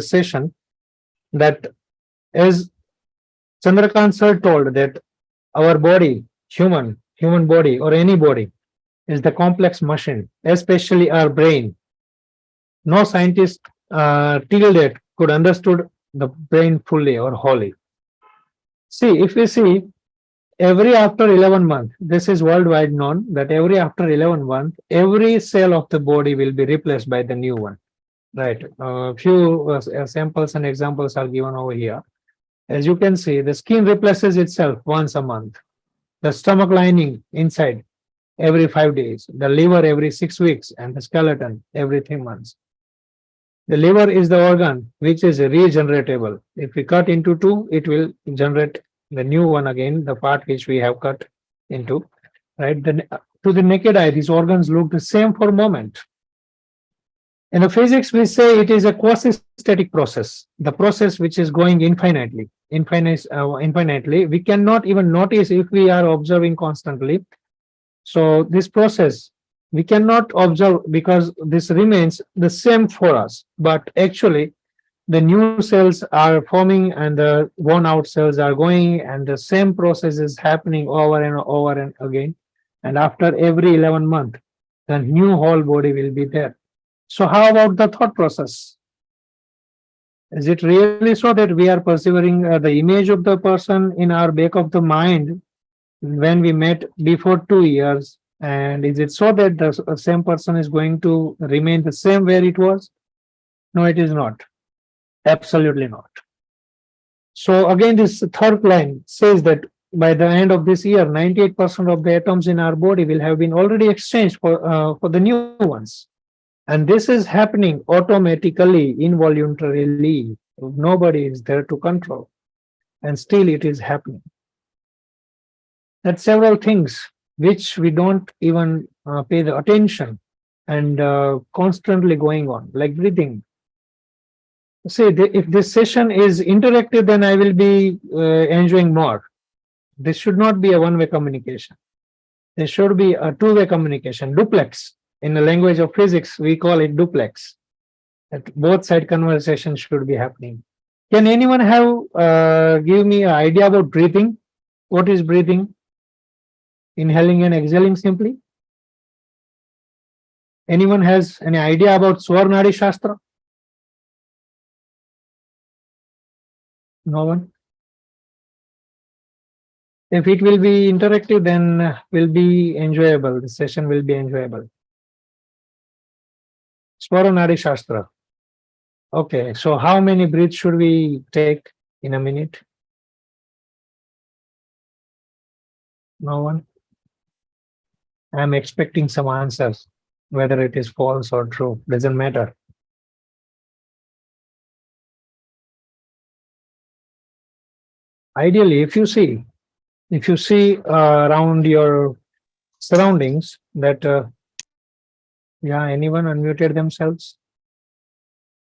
session that, as Chandrakant sir told, that our body, human body or any body, is the complex machine, especially our brain. No scientist till date could understood the brain fully or wholly. See, if we see every after 11 months, this is worldwide known that every after 11 months, every cell of the body will be replaced by the new one. Right. A few samples and examples are given over here. As you can see, the skin replaces itself once a month. The stomach lining inside every 5 days, the liver every 6 weeks, and the skeleton every 3 months. The liver is the organ which is regeneratable. If we cut into two, it will generate the new one again, the part which we have cut into. Right. To the naked eye, these organs look the same for a moment. In the physics, we say it is a quasi-static process, the process which is going infinitely. Infinitely, we cannot even notice if we are observing constantly. So this process we cannot observe because this remains the same for us. But actually, the new cells are forming and the worn out cells are going, and the same process is happening over and over and again. And after every 11 months, the new whole body will be there. So how about the thought process? Is it really so that we are perceiving the image of the person in our back of the mind when we met before 2 years? And is it so that the same person is going to remain the same where it was? No, it is not. Absolutely not. So again, this third line says that by the end of this year, 98% of the atoms in our body will have been already exchanged for the new ones. And this is happening automatically, involuntarily. Nobody is there to control. And still it is happening. That's several things which we don't even pay the attention and constantly going on, like breathing. See, if this session is interactive, then I will be enjoying more. This should not be a one-way communication. There should be a two-way communication, duplex. In the language of physics, we call it duplex. That both side conversation should be happening. Can anyone have give me an idea about breathing? What is breathing? Inhaling and exhaling simply. Anyone has any idea about Swarnadi Shastra? No one? If it will be interactive, then will be enjoyable. The session will be enjoyable. Swaranadi Shastra. Okay, so how many breaths should we take in a minute? No one? I'm expecting some answers. Whether it is false or true, doesn't matter. Ideally, if you see around your surroundings that yeah, anyone unmuted themselves?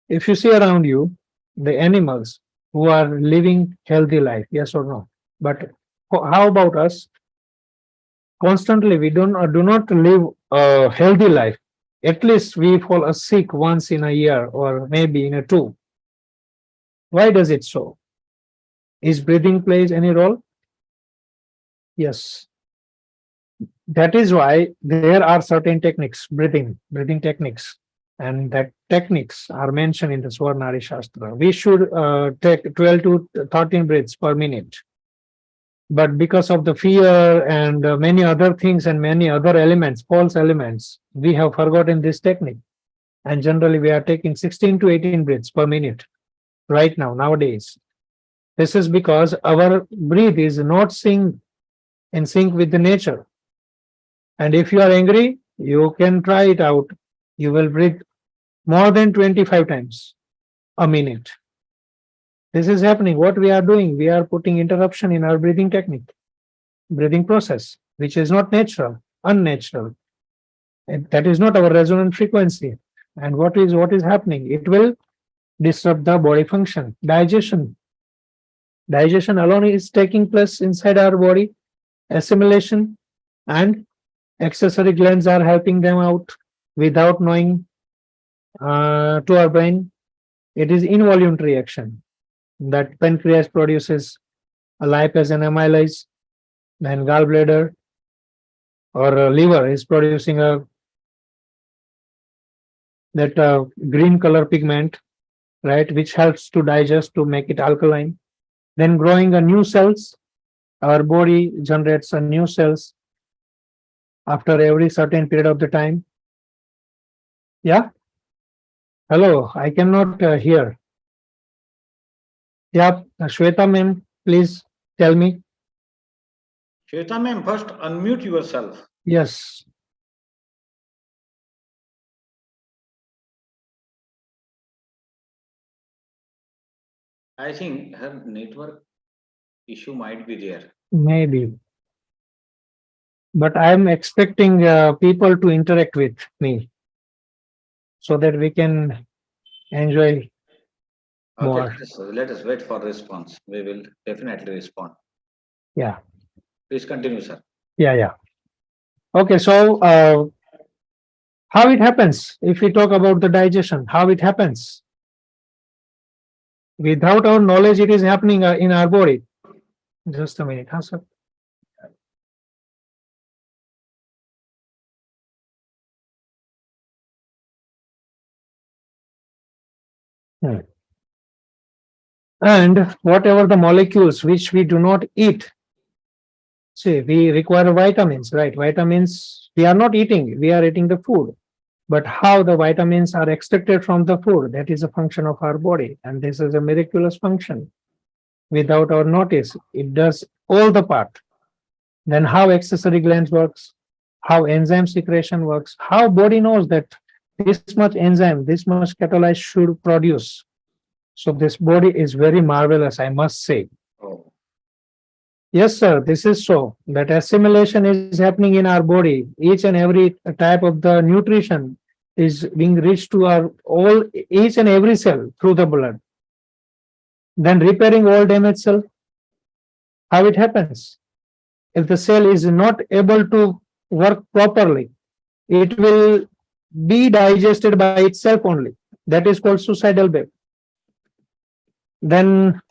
If you see around you the animals who are living healthy life, yes or no? But how about us? Constantly, we do not live a healthy life. At least we fall sick once in a year or maybe in a two. Why does it so? Is breathing plays any role? Yes. That is why there are certain techniques, breathing techniques, and that techniques are mentioned in the Swarnadi Shastra. We should take 12 to 13 breaths per minute. But because of the fear and many other things and many other elements, false elements, we have forgotten this technique. And generally we are taking 16 to 18 breaths per minute right now, nowadays. This is because our breath is not in sync with the nature. And if you are angry, you can try it out. You will breathe more than 25 times a minute. This is happening. What we are doing, we are putting interruption in our breathing technique, breathing process, which is not natural, unnatural. And that is not our resonant frequency. And what is happening? It will disrupt the body function, digestion. Digestion alone is taking place inside our body, assimilation, and accessory glands are helping them out without knowing to our brain. It is involuntary action that pancreas produces a lipase and amylase, then gallbladder or liver is producing a that green color pigment, right, which helps to digest to make it alkaline. Then growing a new cells, our body generates a new cells after every certain period of the time. Yeah. Hello, I cannot hear. Yeah, Shweta ma'am, please tell me. Shweta ma'am, first unmute yourself. Yes. I think her network issue might be there. Maybe. But I am expecting people to interact with me so that we can enjoy Okay, more. let us wait for response. We will definitely respond. Yeah. Please continue, sir. Yeah. Okay, so how it happens? If we talk about the digestion, how it happens? Without our knowledge, it is happening in our body. Just a minute, huh, sir? And whatever the molecules which we do not eat, see, we require vitamins, right? Vitamins, we are not eating, we are eating the food. But how the vitamins are extracted from the food, that is a function of our body. And this is a miraculous function. Without our notice, it does all the part. Then how accessory glands works, how enzyme secretion works, how body knows that this much enzyme, this much catalyze should produce. So this body is very marvelous, I must say. Oh. Yes, sir, this is so. That assimilation is happening in our body. Each and every type of the nutrition is being reached to our all each and every cell through the blood. Then repairing all damaged cell. How it happens? If the cell is not able to work properly, it will be digested by itself only. That is called suicidal web. Then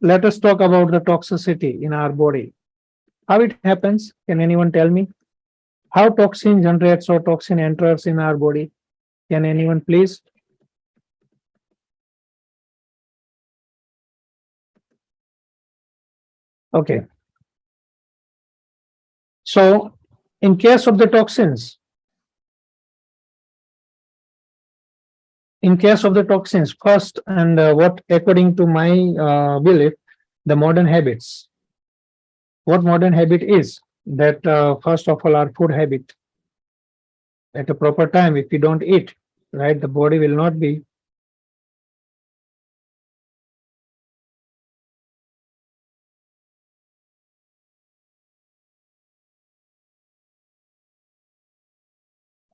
let us talk about the toxicity in our body. How it happens? Can anyone tell me? How toxin generates or toxin enters in our body? Can anyone please? Okay. So in case of the toxins, first, and what according to my belief, the modern habits. What modern habit is that first of all, our food habit. At a proper time, if we don't eat, right, the body will not be.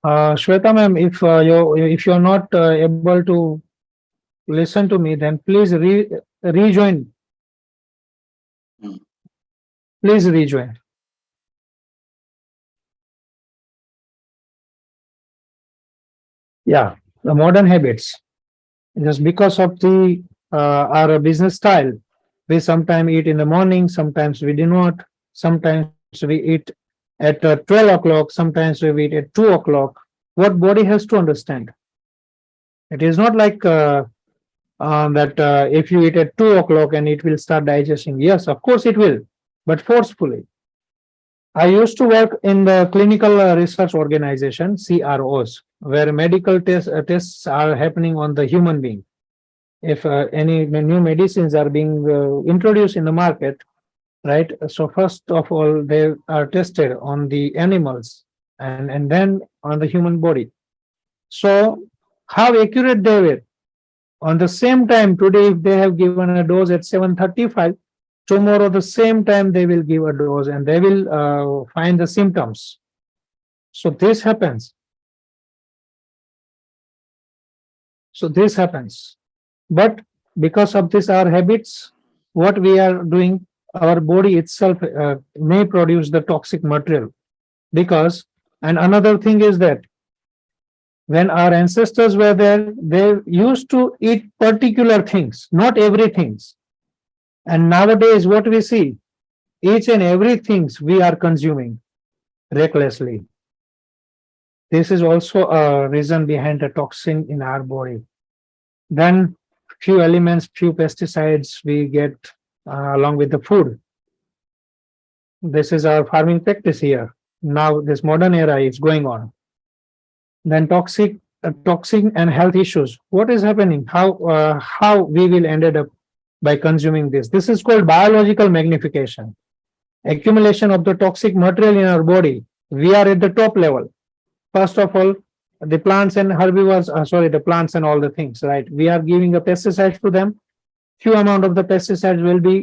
Shweta ma'am, if you're not able to listen to me, then please rejoin. Please rejoin. Yeah, the modern habits. Just because of the our business style, we sometimes eat in the morning, sometimes we do not. Sometimes we eat at 12 o'clock, sometimes we eat at 2 o'clock. What body has to understand? It is not like that if you eat at 2 o'clock and it will start digesting. Yes, of course it will, but forcefully. I used to work in the clinical research organization, CROs, where medical tests are happening on the human being. If any new medicines are being introduced in the market, right? So first of all, they are tested on the animals and then on the human body. So how accurate they were. On the same time, today, if they have given a dose at 7:35, tomorrow the same time they will give a dose and they will find the symptoms. So this happens. But because of this, our habits, what we are doing, our body itself may produce the toxic material. Because, and another thing is that When our ancestors were there, they used to eat particular things, not everything. And nowadays, what we see, each and everything we are consuming recklessly. This is also a reason behind the toxin in our body. Then few elements, few pesticides we get along with the food. This is our farming practice here. Now this modern era is going on. Then toxic and health issues. What is happening? How we will ended up by consuming this? This is called biological magnification. Accumulation of the toxic material in our body. We are at the top level. First of all, the plants and herbivores, the plants and all the things, right? We are giving a pesticide to them. Few amount of the pesticides will be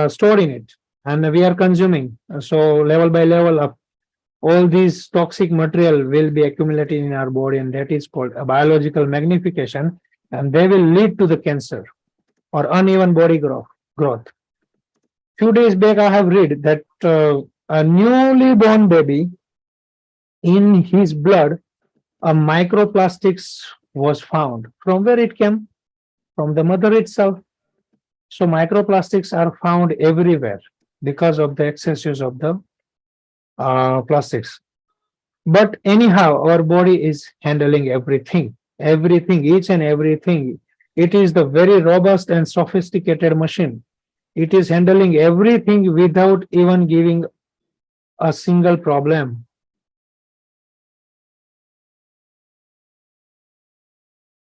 stored in it, and we are consuming. So level by level up, all these toxic material will be accumulated in our body, and that is called a biological magnification, and they will lead to the cancer or uneven body growth. Few days back, I have read that a newly born baby, in his blood, a microplastics was found. From where it came? From the mother itself. So microplastics are found everywhere because of the excess use of the plastics. But anyhow, our body is handling everything, each and everything. It is the very robust and sophisticated machine. It is handling everything without even giving a single problem.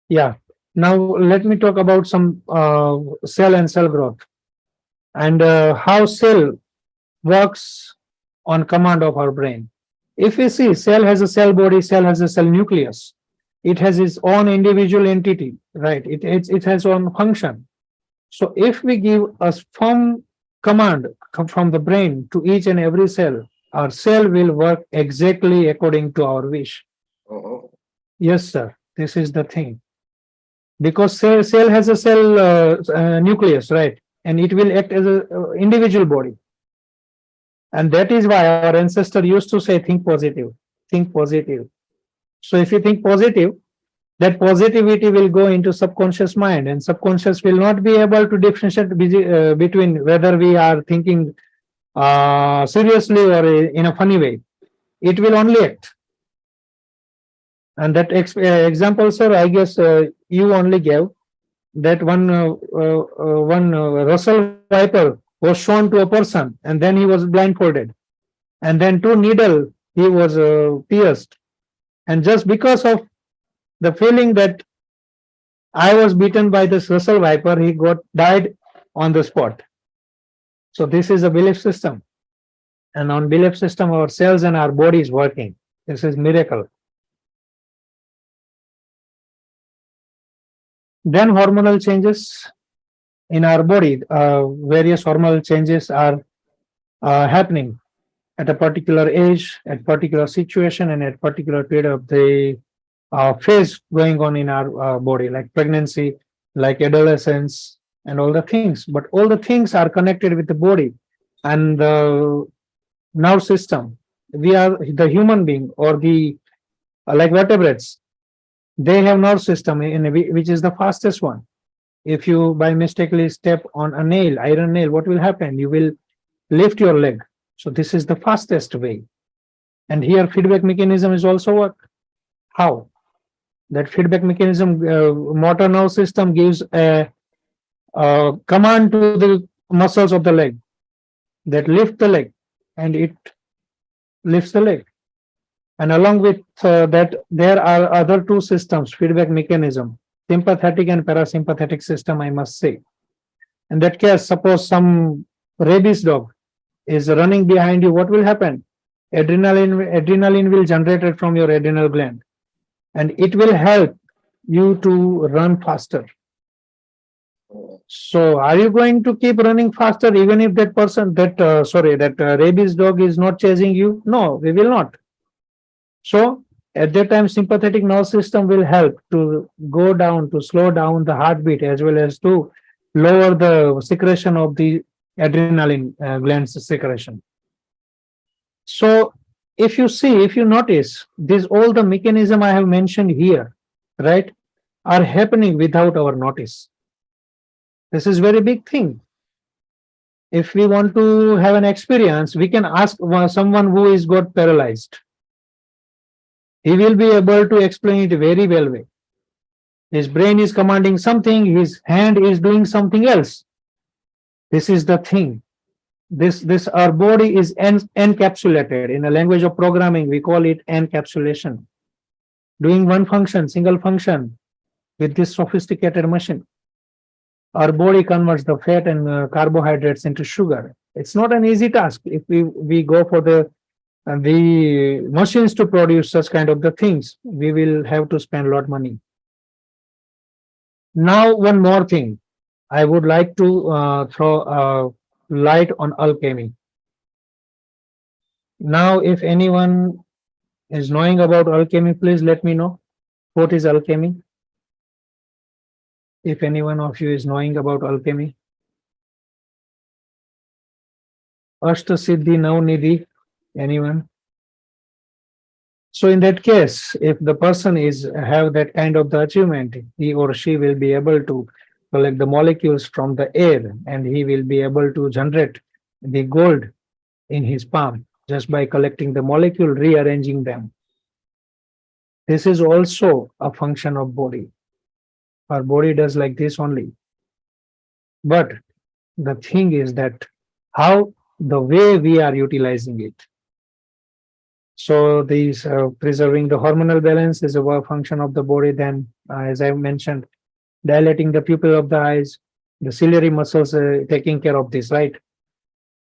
Yeah. Now let me talk about some cell and cell growth, and how cell works on command of our brain. If we see, cell has a cell body, cell has a cell nucleus. It has its own individual entity, right? It has own function. So if we give a firm command from the brain to each and every cell, our cell will work exactly according to our wish. Oh, Yes, sir. This is the thing. Because cell has a cell nucleus, right? And it will act as an individual body. And that is why our ancestor used to say, think positive, think positive. So if you think positive, that positivity will go into subconscious mind, and subconscious will not be able to differentiate between whether we are thinking seriously or in a funny way. It will only act. And that example, sir, I guess you only gave that one Russell Viper was shown to a person, and then he was blindfolded, and then 2 needle he was pierced, and just because of the feeling that I was beaten by this Russell Viper, he died on the spot. So this is a belief system, and on belief system, our cells and our body is working. This is miracle. Then hormonal changes in our body. Various hormonal changes are happening at a particular age, at particular situation, and at particular period of the phase going on in our body, like pregnancy, like adolescence, and all the things. But all the things are connected with the body and the nerve system. We are the human being, or the like vertebrates. They have nerve system which is the fastest one. If you by mistakenly step on a nail, iron nail, what will happen? You will lift your leg. So this is the fastest way. And here feedback mechanism is also work. How? That feedback mechanism, motor nerve system gives a command to the muscles of the leg that lift the leg, and it lifts the leg. And along with that, there are other 2 systems, feedback mechanism, sympathetic and parasympathetic system, I must say. In that case, suppose some rabies dog is running behind you, what will happen? Adrenaline will generate from your adrenal gland, and it will help you to run faster. So are you going to keep running faster even if that person, that rabies dog is not chasing you? No, we will not. So at that time, sympathetic nerve system will help to go down, to slow down the heartbeat, as well as to lower the secretion of the adrenaline glands secretion. So if you see, if you notice, this all the mechanism I have mentioned here, right, are happening without our notice. This is very big thing. If we want to have an experience, we can ask someone who is got paralyzed. He will be able to explain it very well way. His brain is commanding something, his hand is doing something else. This is the thing. This our body is encapsulated. In the language of programming, we call it encapsulation. Doing one function, single function, with this sophisticated machine. Our body converts the fat and carbohydrates into sugar. It's not an easy task. If we go for the machines to produce such kind of the things, we will have to spend a lot of money. Now, one more thing. I would like to throw a light on alchemy. Now, if anyone is knowing about alchemy, please let me know. What is alchemy? If any one of you is knowing about alchemy. Ashta Siddhi Navnidhi, anyone? So in that case, if the person is have that kind of the achievement, he or she will be able to collect the molecules from the air, and he will be able to generate the gold in his palm just by collecting the molecule, rearranging them. This is also a function of body. Our body does like this only. But the thing is that how the way we are utilizing it. So these preserving the hormonal balance is a function of the body. Then, as I mentioned, dilating the pupil of the eyes, the ciliary muscles taking care of this, right?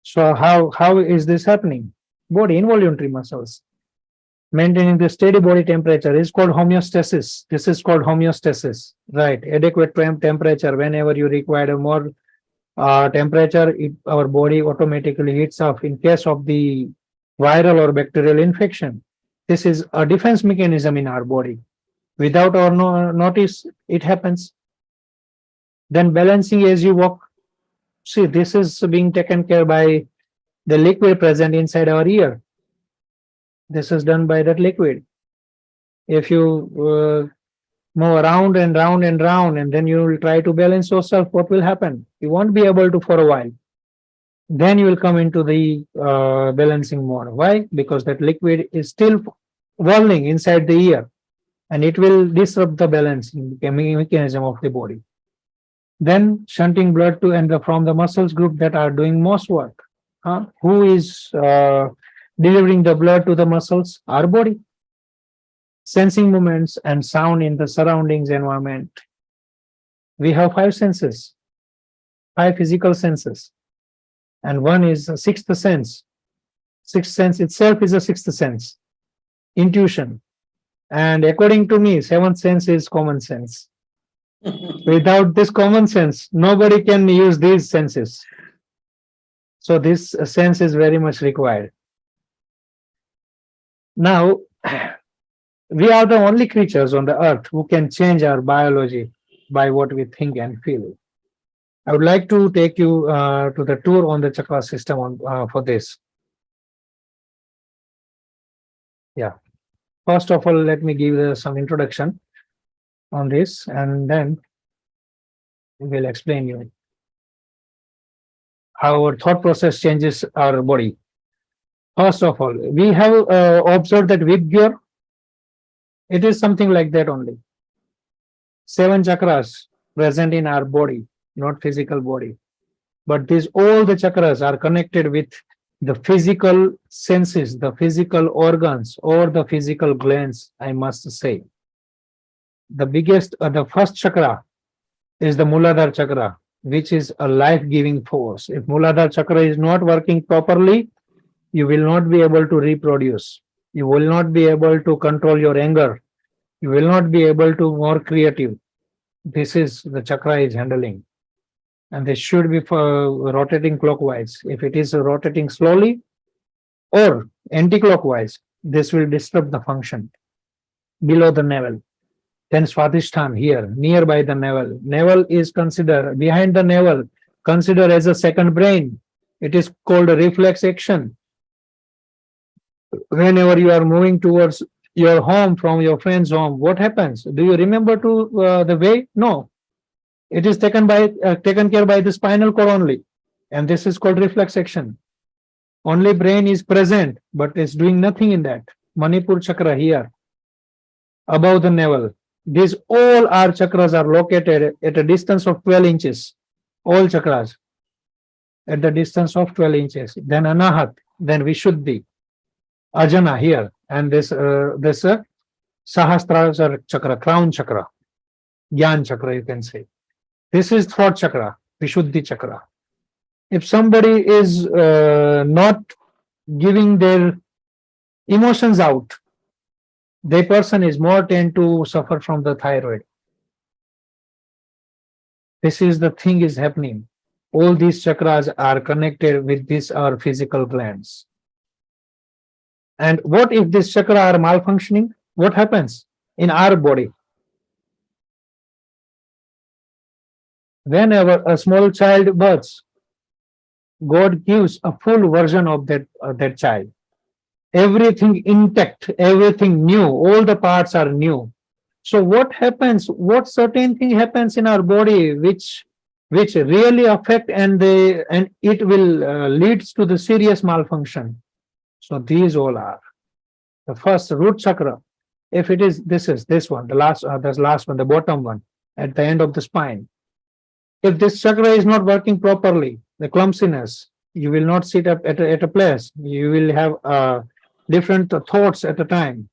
So how is this happening? Body involuntary muscles. Maintaining the steady body temperature is called homeostasis. This is called homeostasis, right? Adequate temperature. Whenever you require a more temperature, our body automatically heats up in case of the viral or bacterial infection. This is a defense mechanism in our body. Without our notice, it happens. Then balancing as you walk. See, this is being taken care by the liquid present inside our ear. This is done by that liquid. If you move around and round and round, and then you will try to balance yourself, what will happen? You won't be able to for a while. Then you will come into the balancing mode. Why? Because that liquid is still whirling inside the ear, and it will disrupt the balancing mechanism of the body. Then shunting blood to and from the muscles group that are doing most work. Who is delivering the blood to the muscles? Our body. Sensing movements and sound in the surroundings environment. We have 5 senses, 5 physical senses, and one is a sixth sense. Sixth sense itself is a sixth sense, intuition. And according to me, 7th sense is common sense. Without this common sense, nobody can use these senses. So this sense is very much required. Now, we are the only creatures on the earth who can change our biology by what we think and feel. I would like to take you to the tour on the chakra system for this. Yeah. First of all, let me give some introduction on this, and then we'll explain you how our thought process changes our body. First of all, we have observed that with gear, it is something like that only. 7 chakras present in our body, not physical body. But all the chakras are connected with the physical senses, the physical organs, or the physical glands, I must say. The biggest, the first chakra is the Muladhara chakra, which is a life-giving force. If Muladhara chakra is not working properly, you will not be able to reproduce. You will not be able to control your anger. You will not be able to be more creative. This is the chakra is handling. And this should be for rotating clockwise. If it is rotating slowly or anti-clockwise, this will disrupt the function. Below the navel. Then Swadhisthana here, nearby the navel. Navel is considered, behind the navel, considered as a second brain. It is called a reflex action. Whenever you are moving towards your home from your friend's home, what happens? Do you remember to the way? No, it is taken care by the spinal cord only, and this is called reflex action. Only brain is present, but it's doing nothing in that. Manipur chakra here, above the navel. These all our chakras are located at a distance of 12 inches. All chakras at the distance of 12 inches. Then Anahat, then Vishuddhi, Ajana here, and this Sahasrara chakra, crown chakra, Gyan chakra, you can say. This is throat chakra, Vishuddhi chakra. If somebody is not giving their emotions out, the person is more tend to suffer from the thyroid. This is the thing is happening. All these chakras are connected with these our physical glands. And what if this chakra are malfunctioning? What happens in our body? Whenever a small child births, God gives a full version of that child. Everything intact, everything new, all the parts are new. So what happens? What certain thing happens in our body which really affect and it will leads to the serious malfunction. So these all are the first root chakra. If it is this one, the last one, the bottom one at the end of the spine. If this chakra is not working properly, the clumsiness, you will not sit up at a place. You will have different thoughts at a time.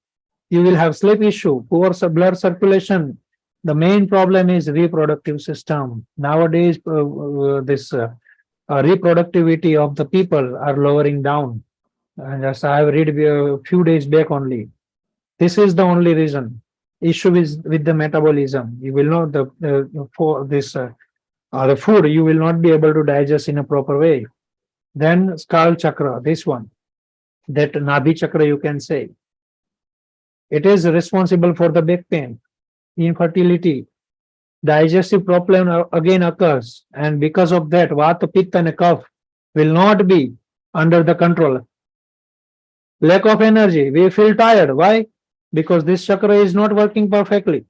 You will have sleep issue, poor blood circulation. The main problem is reproductive system. Nowadays, this reproductivity of the people are lowering down. And as I have read a few days back only, this is the only reason. Issue is with the metabolism. You will not for this the food you will not be able to digest in a proper way. Then skull chakra, this one, that Nadhi chakra, you can say. It is responsible for the back pain, infertility, digestive problem again occurs, and because of that, Vata, Pitta, and Kapha will not be under the control. Lack of energy, we feel tired. Why? Because this chakra is not working perfectly.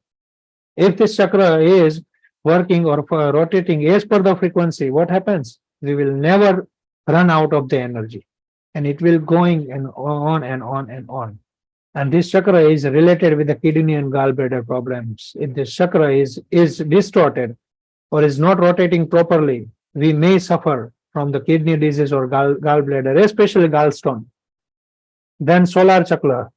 If this chakra is working or rotating as per the frequency, what happens? We will never run out of the energy, and it will going and on and on and on. And this chakra is related with the kidney and gallbladder problems. If this chakra is distorted or is not rotating properly, we may suffer from the kidney disease or gallbladder, especially gallstone. Then solar chakra.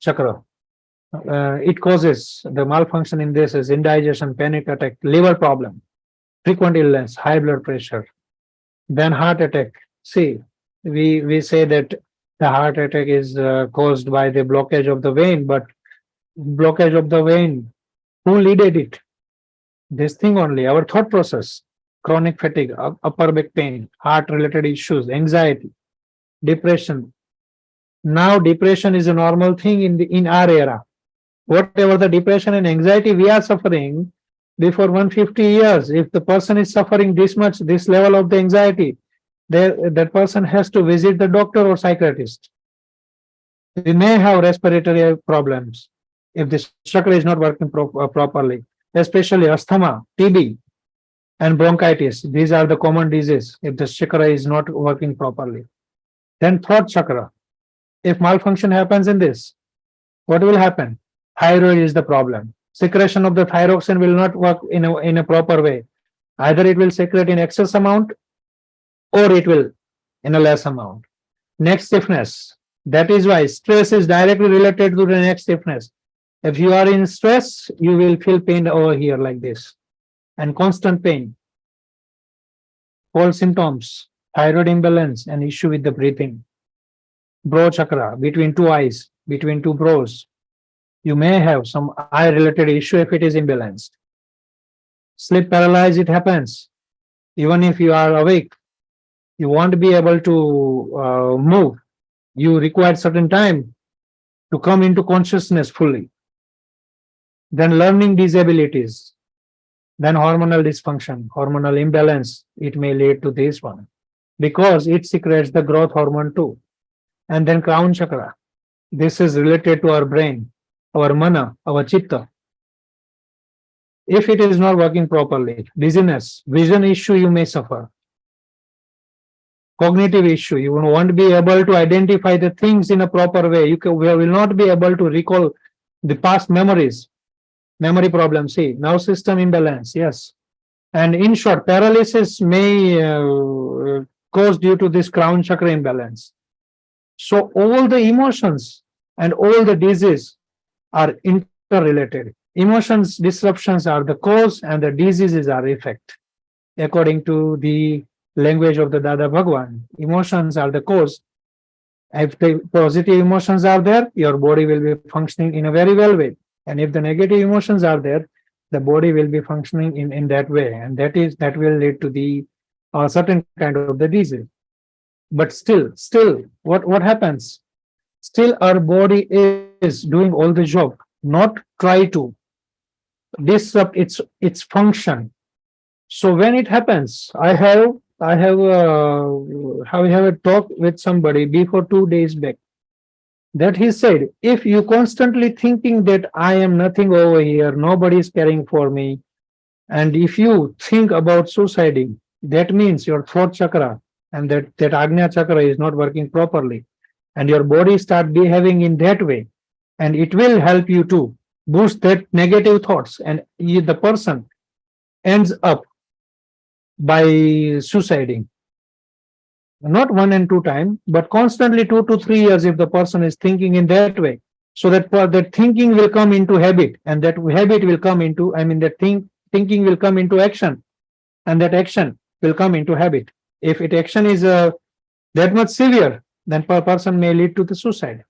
It causes the malfunction in this is indigestion, panic attack, liver problem, frequent illness, high blood pressure. Then heart attack. See, we say that the heart attack is caused by the blockage of the vein, but blockage of the vein, who leaded it? This thing only, our thought process, chronic fatigue, upper back pain, heart related issues, anxiety, depression. Now depression is a normal thing in our era. Whatever the depression and anxiety we are suffering before 150 years, if the person is suffering this level of the anxiety, that person has to visit the doctor or psychiatrist. We may have respiratory problems if this chakra is not working properly, especially asthma, TB, and bronchitis. These are the common diseases if the chakra is not working properly. Then throat chakra. If malfunction happens in this, what will happen? Thyroid is the problem. Secretion of the thyroxine will not work in a proper way. Either it will secrete in excess amount or it will in a less amount. Neck stiffness. That is why stress is directly related to the neck stiffness. If you are in stress, you will feel pain over here like this and constant pain. All symptoms, thyroid imbalance and issue with the breathing. Brow chakra, between two eyes, between two brows. You may have some eye related issue if it is imbalanced. Sleep paralysis, it happens. Even if you are awake, you won't be able to move. You require certain time to come into consciousness fully. Then learning disabilities, then hormonal dysfunction, hormonal imbalance, it may lead to this one because it secretes the growth hormone too. And then crown chakra. This is related to our brain, our mana, our chitta. If it is not working properly, dizziness, vision issue you may suffer, cognitive issue, you won't be able to identify the things in a proper way. We will not be able to recall the past memories, memory problems, see, nerve system imbalance, yes. And in short, paralysis may cause due to this crown chakra imbalance. So all the emotions and all the disease are interrelated. Emotions disruptions are the cause and the diseases are effect. According to the language of the Dada Bhagwan, emotions are the cause. If the positive emotions are there, your body will be functioning in a very well way. And if the negative emotions are there, the body will be functioning in that way. And that will lead to the certain kind of the disease. But still, what happens? Still our body is doing all the job, not try to disrupt its function. So when it happens, I have a talk with somebody before 2 days back, that he said, if you constantly thinking that I am nothing over here, nobody is caring for me, and if you think about suiciding, that means your throat chakra and that Agnya chakra is not working properly, and your body start behaving in that way, and it will help you to boost that negative thoughts, and the person ends up by suiciding. Not one and two time, but constantly 2 to 3 years if the person is thinking in that way. So that thinking will come into habit, and that habit will come into, that thinking will come into action, and that action will come into habit. If it action is that much severe, then person may lead to the suicide.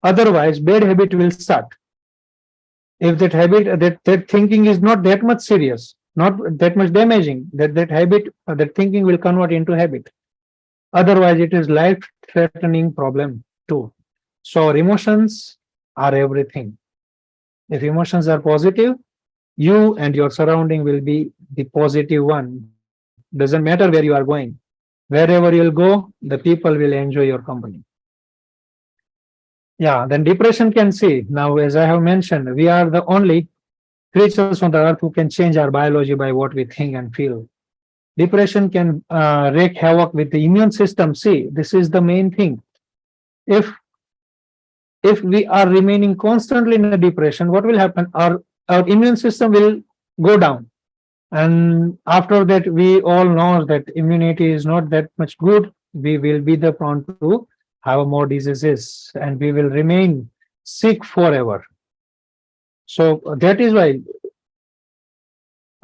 Otherwise, bad habit will start. If that habit, that thinking is not that much serious, not that much damaging, that habit, that thinking will convert into habit. Otherwise, it is life-threatening problem too. So our emotions are everything. If emotions are positive, you and your surrounding will be the positive one. Doesn't matter where you are going. Wherever you'll go, the people will enjoy your company. Yeah, then depression can see. Now, as I have mentioned, we are the only creatures on the earth who can change our biology by what we think and feel. Depression can wreak havoc with the immune system. See, this is the main thing. If we are remaining constantly in a depression, what will happen? Our immune system will go down, and after that, we all know that immunity is not that much good. We will be the prone to have more diseases, and we will remain sick forever. So that is why,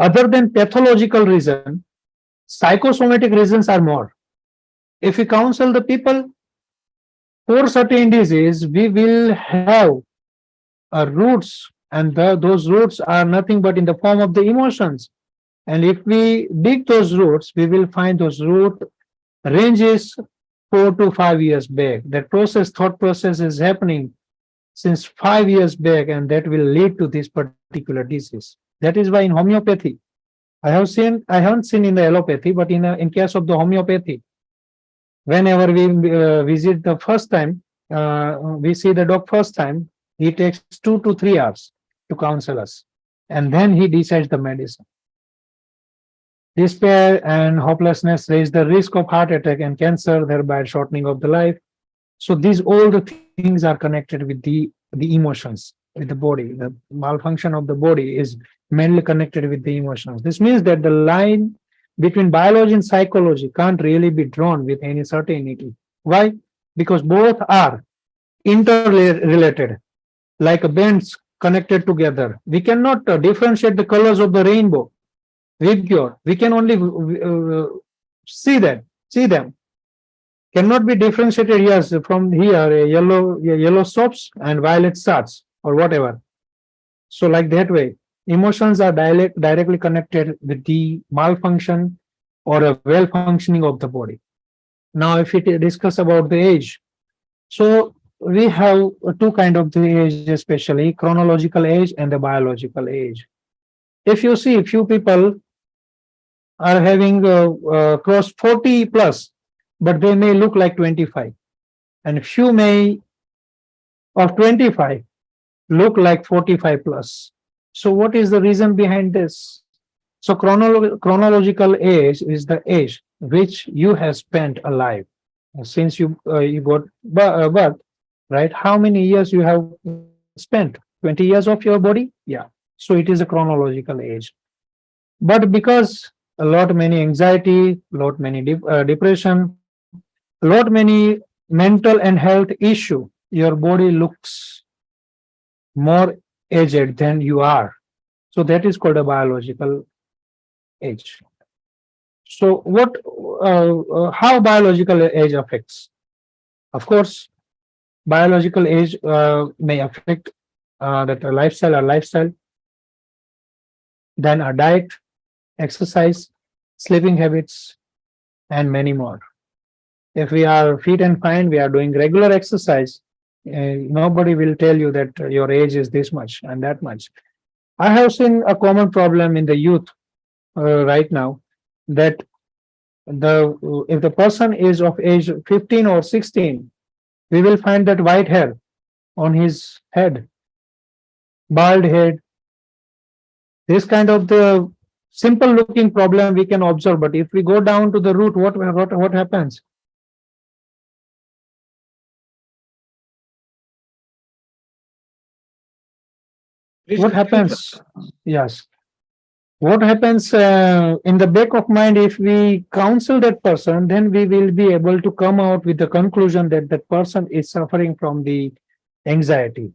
other than pathological reason, psychosomatic reasons are more. If we counsel the people for certain disease, we will have roots, and those roots are nothing but in the form of the emotions. And if we dig those roots, we will find those root ranges 4 to 5 years back. That thought process is happening since 5 years back, and that will lead to this particular disease. That is why in homeopathy, I haven't seen in the allopathy, but in case of the homeopathy, whenever we visit the first time, we see the doc first time, he takes 2 to 3 hours to counsel us, and then he decides the medicine. Despair and hopelessness raise the risk of heart attack and cancer, thereby shortening of the life. So these all the things are connected with the emotions, with the body. The malfunction of the body is mainly connected with the emotions. This means that the line between biology and psychology can't really be drawn with any certainty. Why? Because both are interrelated, like bands connected together. We cannot differentiate the colors of the rainbow with pure. We can only see them. Cannot be differentiated here from here. Yellow stops and violet starts, or whatever. So like that way, emotions are directly connected with the malfunction or a well functioning of the body. Now, if we discuss about the age, so we have two kind of the age, especially chronological age and the biological age. If you see, few people are having crossed 40 plus, but they may look like 25, and few may of 25 look like 45 plus. So what is the reason behind this? So chronological age is the age which you have spent alive since you got birth, right? How many years you have spent? 20 years of your body? Yeah. So it is a chronological age. But because a lot many anxiety, lot many depression, lot many mental and health issue, your body looks more aged than you are. So that is called a biological age. So how biological age affects? Of course, biological age may affect that our lifestyle, then our diet, exercise, sleeping habits, and many more. If we are fit and fine, we are doing regular exercise, nobody will tell you that your age is this much and that much. I have seen a common problem in the youth right now, that the if the person is of age 15 or 16, we will find that white hair on his head, bald head. This kind of the simple looking problem we can observe, but if we go down to the root, what happens? Please What continue, sir. happens? Yes. What happens in the back of mind, if we counsel that person, then we will be able to come out with the conclusion that that person is suffering from the anxiety.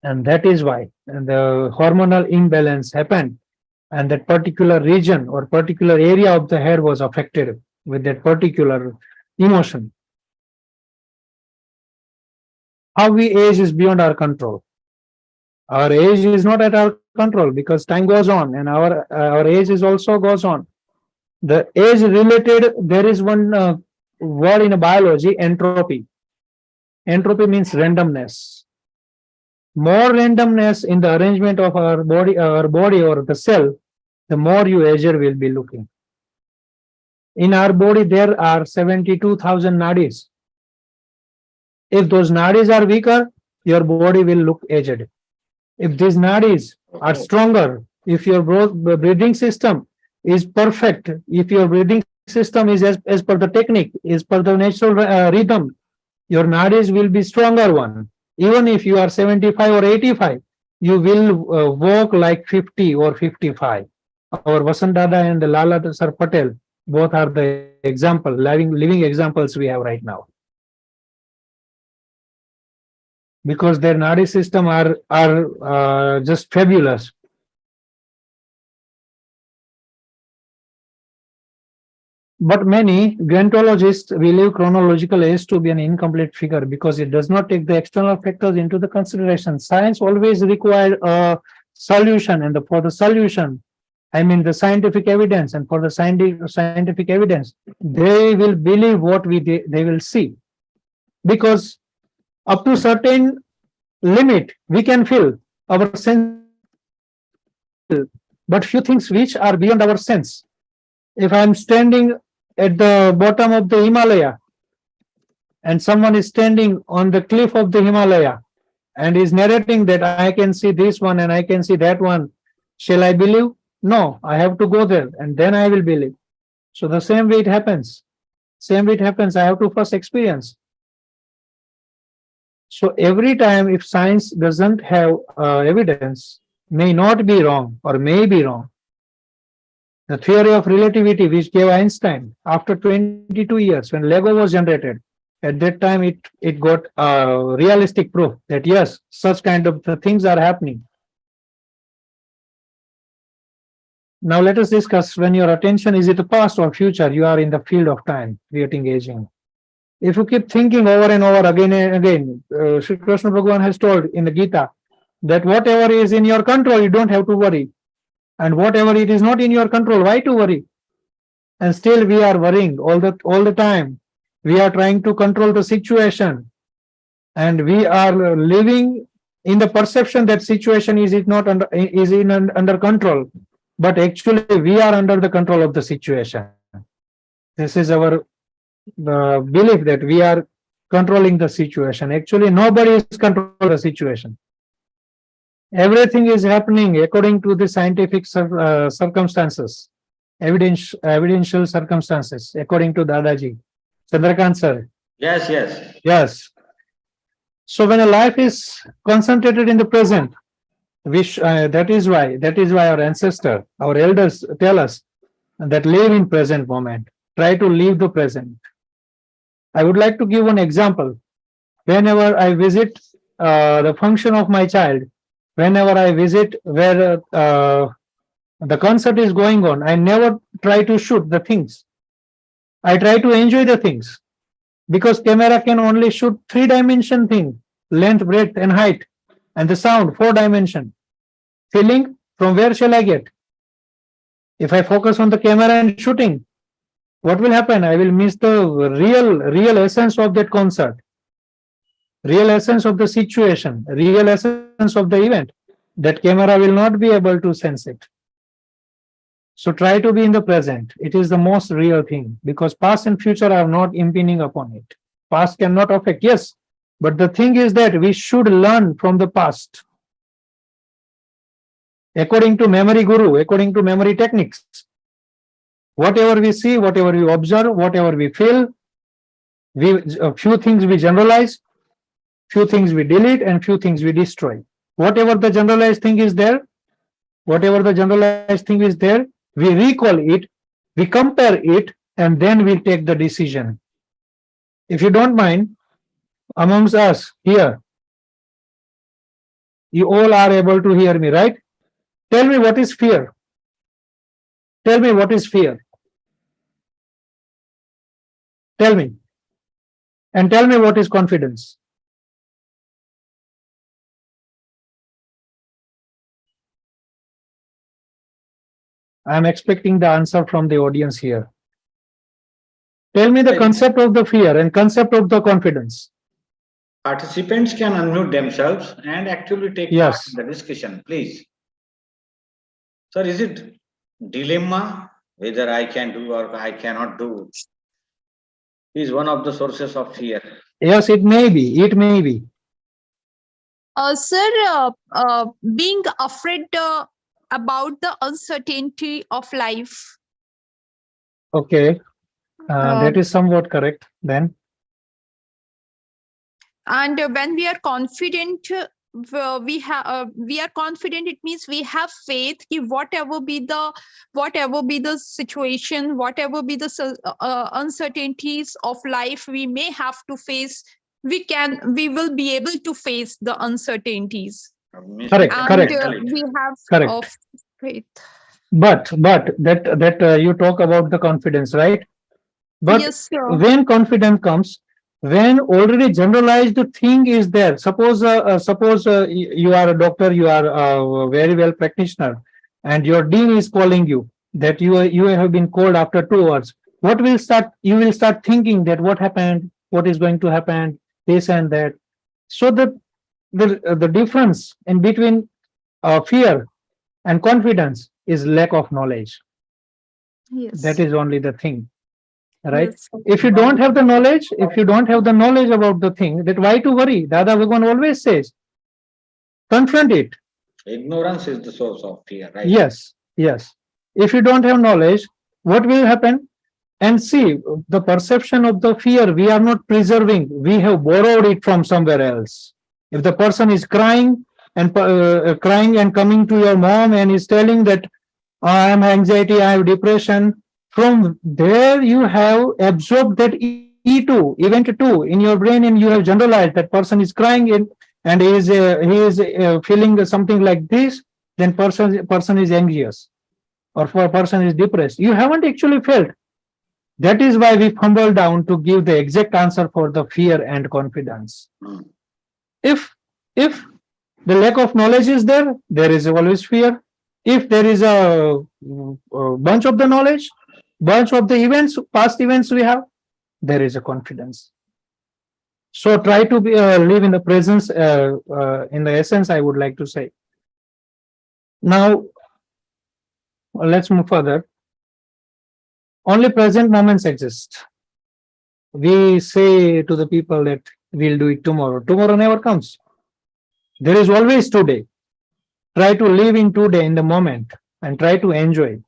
And that is why the hormonal imbalance happened, and that particular region or particular area of the hair was affected with that particular emotion. How we age is beyond our control. Our age is not at our control because time goes on, and our age is also goes on. The age related, there is one word in biology, entropy. Entropy means randomness. More randomness in the arrangement of our body or the cell, the more you aged will be looking. In our body, there are 72,000 nadis. If those nadis are weaker, your body will look aged. If these nadis are stronger, if your breathing system is perfect, if your breathing system is as per the technique, is per the natural rhythm, your nadis will be stronger one. Even if you are 75 or 85, you will walk like 50 or 55. Our Vasant Dada and Lala Sir Patel, both are the example, living examples we have right now. Because their nadi system are just fabulous. But many gerontologists believe chronological age to be an incomplete figure because it does not take the external factors into the consideration. Science always requires a solution, and for the solution, I mean the scientific evidence, and for the scientific evidence, they will believe what they will see. Because up to certain limit, we can feel, our senses can feel, but few things which are beyond our sense. If I am standing at the bottom of the Himalaya and someone is standing on the cliff of the Himalaya and is narrating that I can see this one and I can see that one, shall I believe? No, I have to go there and then I will believe. So the same way it happens. Same way it happens, I have to first experience. So every time, if science doesn't have evidence, may not be wrong or may be wrong. The theory of relativity, which gave Einstein after 22 years, when Lego was generated, at that time it got realistic proof that yes, such kind of things are happening. Now let us discuss, when your attention is in the past or future, you are in the field of time, creating aging. If you keep thinking over and over again and again, Sri Krishna Bhagavan has told in the Gita that whatever is in your control, you don't have to worry. And whatever it is not in your control, why to worry? And still we are worrying all the time. We are trying to control the situation. And we are living in the perception that situation is under control. But actually we are under the control of the situation. This is our belief that we are controlling the situation. Actually, nobody is controlling the situation. Everything is happening according to the scientific circumstances, evidential circumstances, according to Dadaji. Chandrakant sir. Yes, yes. Yes. So when a life is concentrated in the present, that is why our ancestor, our elders tell us that live in present moment. Try to live the present. I would like to give one example. Whenever I visit the function of my child, whenever I visit where the concert is going on, I never try to shoot the things. I try to enjoy the things because camera can only shoot 3-dimension thing, length, breadth, and height, and the sound 4-dimension. Feeling, from where shall I get? If I focus on the camera and shooting, what will happen? I will miss the real essence of that concert, real essence of the situation, real essence of the event. That camera will not be able to sense it. So try to be in the present. It is the most real thing because past and future are not impinging upon it. Past cannot affect, yes, but the thing is that we should learn from the past. According to memory guru, according to memory techniques, whatever we see, whatever we observe, whatever we feel, a few things we generalize, few things we delete, and few things we destroy. Whatever the generalized thing is there, we recall it, we compare it, and then we take the decision. If you don't mind, amongst us here, you all are able to hear me, right? Tell me what is fear. Tell me what is fear. Tell me. And tell me what is confidence. I am expecting the answer from the audience here. Tell me the concept of the fear and concept of the confidence. Participants can unmute themselves and actually take part in the discussion, please. Sir, is it dilemma whether I can do or I cannot do is one of the sources of fear? Yes, it may be. It may be. Sir, being afraid about the uncertainty of life. Okay, that is somewhat correct then. And when we are confident, we are confident. It means we have faith. Whatever be the situation, whatever be the uncertainties of life we may have to face, we will be able to face the uncertainties. Correct. We have faith. But that you talk about the confidence, right? But yes, sir. When confidence comes, when already generalized thing is there. Suppose you are a doctor, you are a very well practitioner, and your dean is calling you that you have been called after 2 hours. What will start? You will start thinking that what happened, what is going to happen, this and that. So the difference in between fear and confidence is lack of knowledge. Yes. That is only the thing, right? Yes. If you don't have the knowledge, about the thing, that why to worry? Dada Bhagwan always says, confront it. Ignorance is the source of fear, right? Yes. If you don't have knowledge, what will happen? And see, the perception of the fear, we are not preserving. We have borrowed it from somewhere else. If the person is crying and coming to your mom and is telling that I am anxiety, I have depression, from there you have absorbed that E2, event 2 in your brain, and you have generalized that person is crying and he is feeling something like this, then person is anxious, or for a person is depressed. You haven't actually felt. That is why we fumble down to give the exact answer for the fear and confidence. If the lack of knowledge is there is always fear. If there is a bunch of the knowledge, bunch of the events, past events we have, there is a confidence. So try to live in the presence, in the essence, I would like to say. Now, let's move further. Only present moments exist. we say to the people that we'll do it tomorrow. Tomorrow never comes. There is always today. Try to live in today, in the moment, and try to enjoy.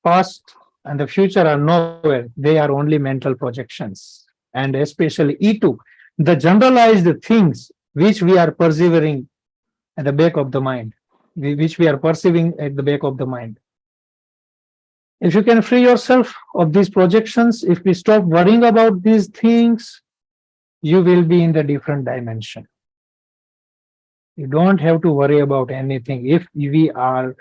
Past and the future are nowhere. They are only mental projections. And especially E2, the generalized things which we are persevering at the back of the mind, which we are perceiving at the back of the mind. If you can free yourself of these projections, if we stop worrying about these things, you will be in the different dimension. You don't have to worry about anything if we are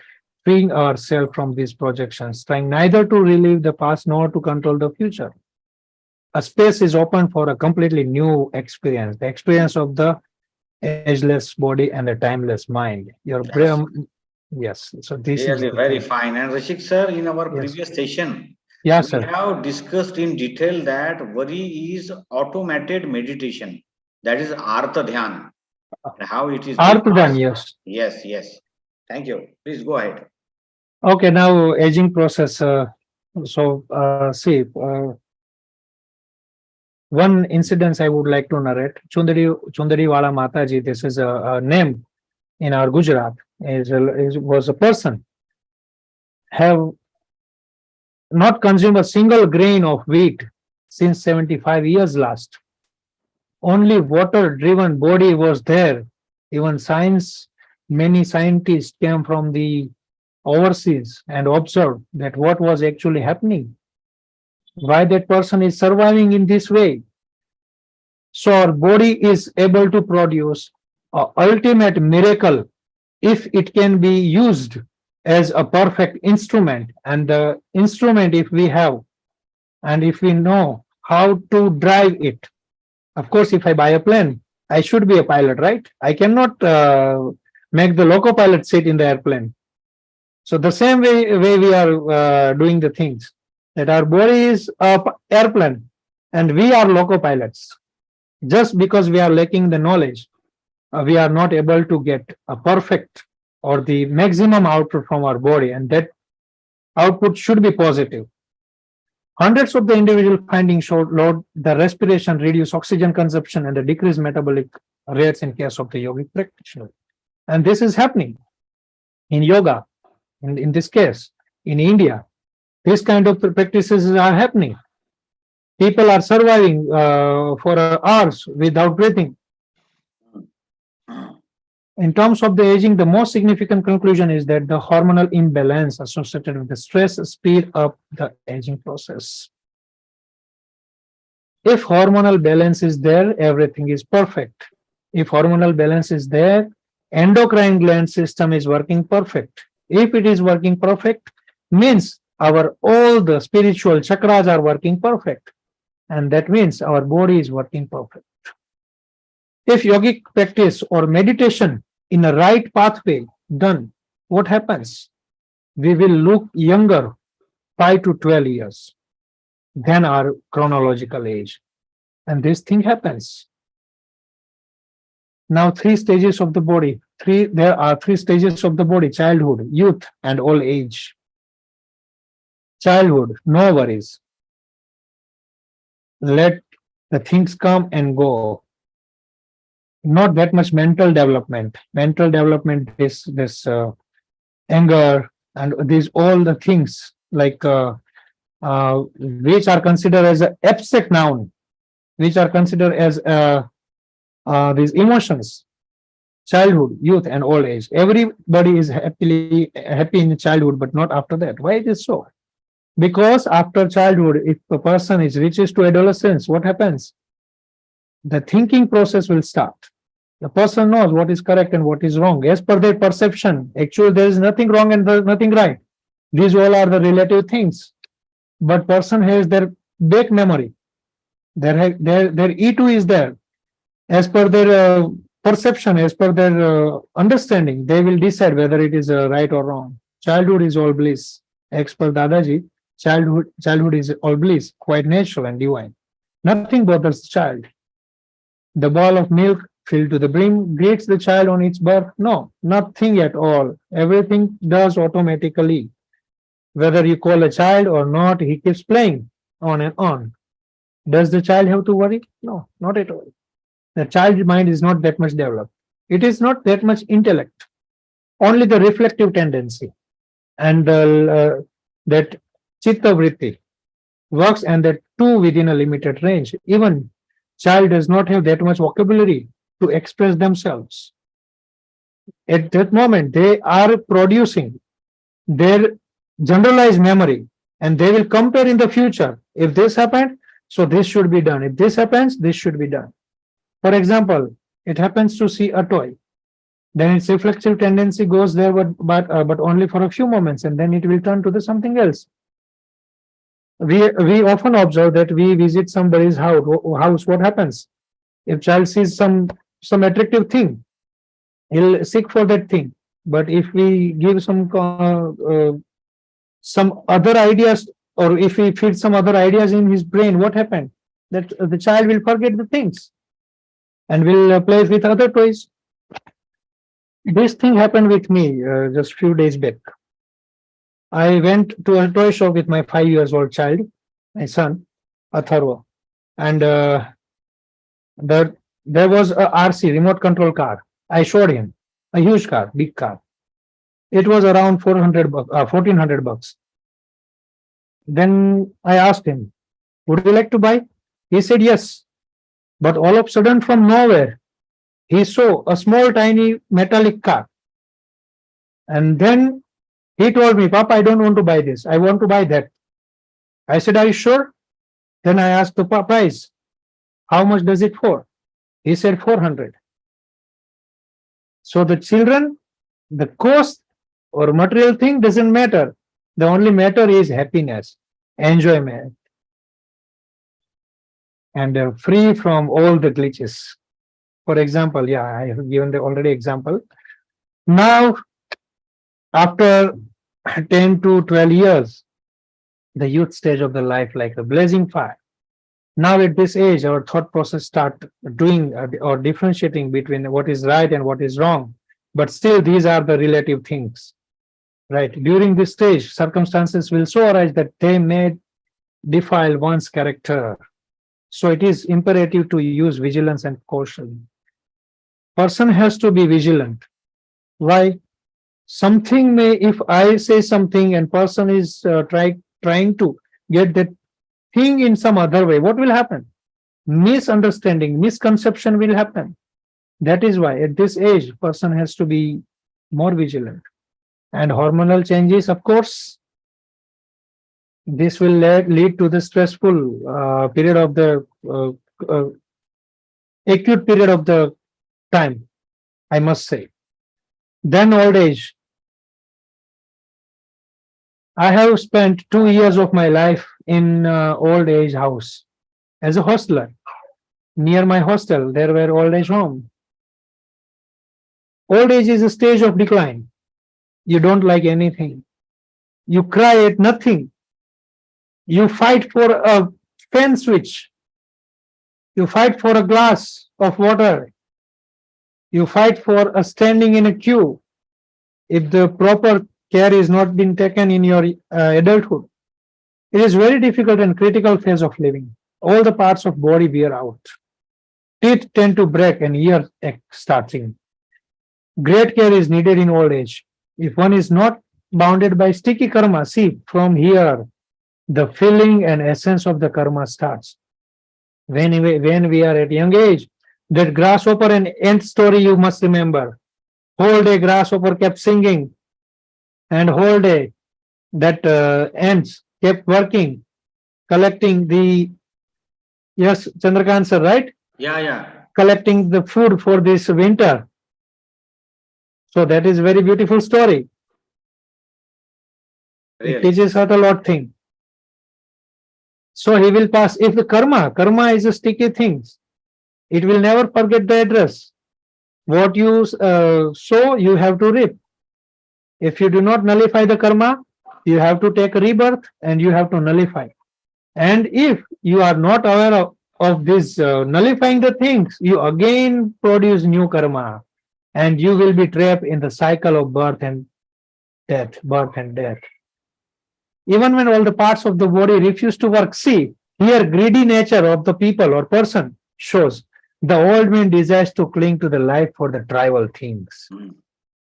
freeing ourselves from these projections, trying neither to relive the past nor to control the future. A space is open for a completely new experience, the experience of the ageless body and the timeless mind. Your brain, yes. So this is really very fine. And Rishik sir, in our Yes. previous session, Yeah, we sir. have discussed in detail that worry is automated meditation. That is Artha Dhyan. And how it is being Arthadan, asked. yes. Yes, yes. Thank you. Please go ahead. Okay, now aging process. See, one incident I would like to narrate. Chundari Wala Mataji, this is a name in our Gujarat, was a person have not consumed a single grain of wheat since 75 years last. Only water-driven body was there. Even many scientists came from the overseas and observed that what was actually happening, why that person is surviving in this way. So our body is able to produce an ultimate miracle if it can be used as a perfect instrument. And the instrument, if we have, and if we know how to drive it, of course, if I buy a plane, I should be a pilot, right? I cannot make the loco pilot sit in the airplane. So the same way we are doing the things, that our body is a airplane and we are loco pilots. Just because we are lacking the knowledge, we are not able to get a perfect or the maximum output from our body, and that output should be positive. Hundreds of the individual findings showed the respiration, reduce oxygen consumption, and the decreased metabolic rates in case of the yogic practitioner. And this is happening in yoga, in this case, in India. This kind of practices are happening. People are surviving for hours without breathing. In terms of the aging, the most significant conclusion is that the hormonal imbalance associated with the stress speed up the aging process. If hormonal balance is there, everything is perfect. If hormonal balance is there, endocrine gland system is working perfect. If it is working perfect, means all the spiritual chakras are working perfect. And that means our body is working perfect. If yogic practice or meditation in a right pathway done, what happens? We will look younger 5 to 12 years than our chronological age. And this thing happens. Now, 3 stages of the body. There are 3 stages of the body: childhood, youth, and old age. Childhood, no worries. Let the things come and go. Not that much mental development. Mental development is this anger and these all the things like which are considered as an abstract noun, which are considered as these emotions. Childhood, youth, and old age. Everybody is happy in childhood, but not after that. Why it is so? Because after childhood, if a person reaches to adolescence, what happens? The thinking process will start. The person knows what is correct and what is wrong. As per their perception, actually there is nothing wrong and there is nothing right. These all are the relative things. But person has their back memory. Their E2 is there. As per their perception, as per their understanding, they will decide whether it is right or wrong. Childhood is all bliss. As per Dadaji, childhood is all bliss, quite natural and divine. Nothing bothers the child. The ball of milk filled to the brim greets the child on its birth. No, nothing at all. Everything does automatically. Whether you call a child or not, he keeps playing on and on. Does the child have to worry? No, not at all. The child mind is not that much developed. It is not that much intellect, only the reflective tendency. And that chitta vritti works, and that too within a limited range. Even child does not have that much vocabulary to express themselves. At that moment, they are producing their generalized memory, and they will compare in the future. If this happened, so this should be done. If this happens, this should be done. For example, it happens to see a toy, then its reflexive tendency goes there, but only for a few moments, and then it will turn to the something else. We often observe that we visit somebody's house. What happens? If child sees some attractive thing, he'll seek for that thing. But if we give some other ideas, or if we feed some other ideas in his brain, what happened? That the child will forget the things and will play with other toys. This thing happened with me just few days back. I went to a toy shop with my 5 years old child, my son, Atharva, and there was a RC, remote control car. I showed him a huge car, big car. It was around 1,400 bucks. Then I asked him, "Would you like to buy?" He said yes. But all of a sudden, from nowhere, he saw a small, tiny metallic car. And then he told me, "Papa, I don't want to buy this. I want to buy that." I said, "Are you sure?" Then I asked the price. "How much does it for?" He said 400. So the children, the cost or material thing doesn't matter. The only matter is happiness, enjoyment, and free from all the glitches. For example, yeah, I have given the already example. Now, after 10 to 12 years, the youth stage of the life, like a blazing fire. Now at this age, our thought process start doing or differentiating between what is right and what is wrong. But still, these are the relative things, right? During this stage, circumstances will so arise that they may defile one's character. So it is imperative to use vigilance and caution. Person has to be vigilant. Why? Something may, if I say something and person is trying to get that thing in some other way, what will happen? Misunderstanding, misconception will happen. That is why at this age, person has to be more vigilant. And hormonal changes, of course, this will lead to the stressful period of the acute period of the time, I must say. Then old age. I have spent 2 years of my life in old age house as a hostler. Near my hostel, there were old age home. Old age is a stage of decline. You don't like anything. You cry at nothing. You fight for a fan switch. You fight for a glass of water. You fight for a standing in a queue. If the proper care is not being taken in your adulthood, it is very difficult and critical phase of living. All the parts of body wear out. Teeth tend to break and ear starting. Great care is needed in old age. If one is not bounded by sticky karma, see, from here, the feeling and essence of the karma starts. When we are at young age, that grasshopper and ant story you must remember. Whole day grasshopper kept singing, and whole day that ants kept working, collecting the, yes, Chandrakant sir, right? Yeah. Collecting the food for this winter. So that is very beautiful story. Really? It teaches us a lot thing. So he will pass. If the karma is a sticky thing, it will never forget the address. What you sow, you have to reap. If you do not nullify the karma, you have to take a rebirth and you have to nullify. And if you are not aware of this nullifying the things, you again produce new karma and you will be trapped in the cycle of birth and death. Even when all the parts of the body refuse to work, see, Here, greedy nature of the people or person shows the old man desires to cling to the life for the trivial things.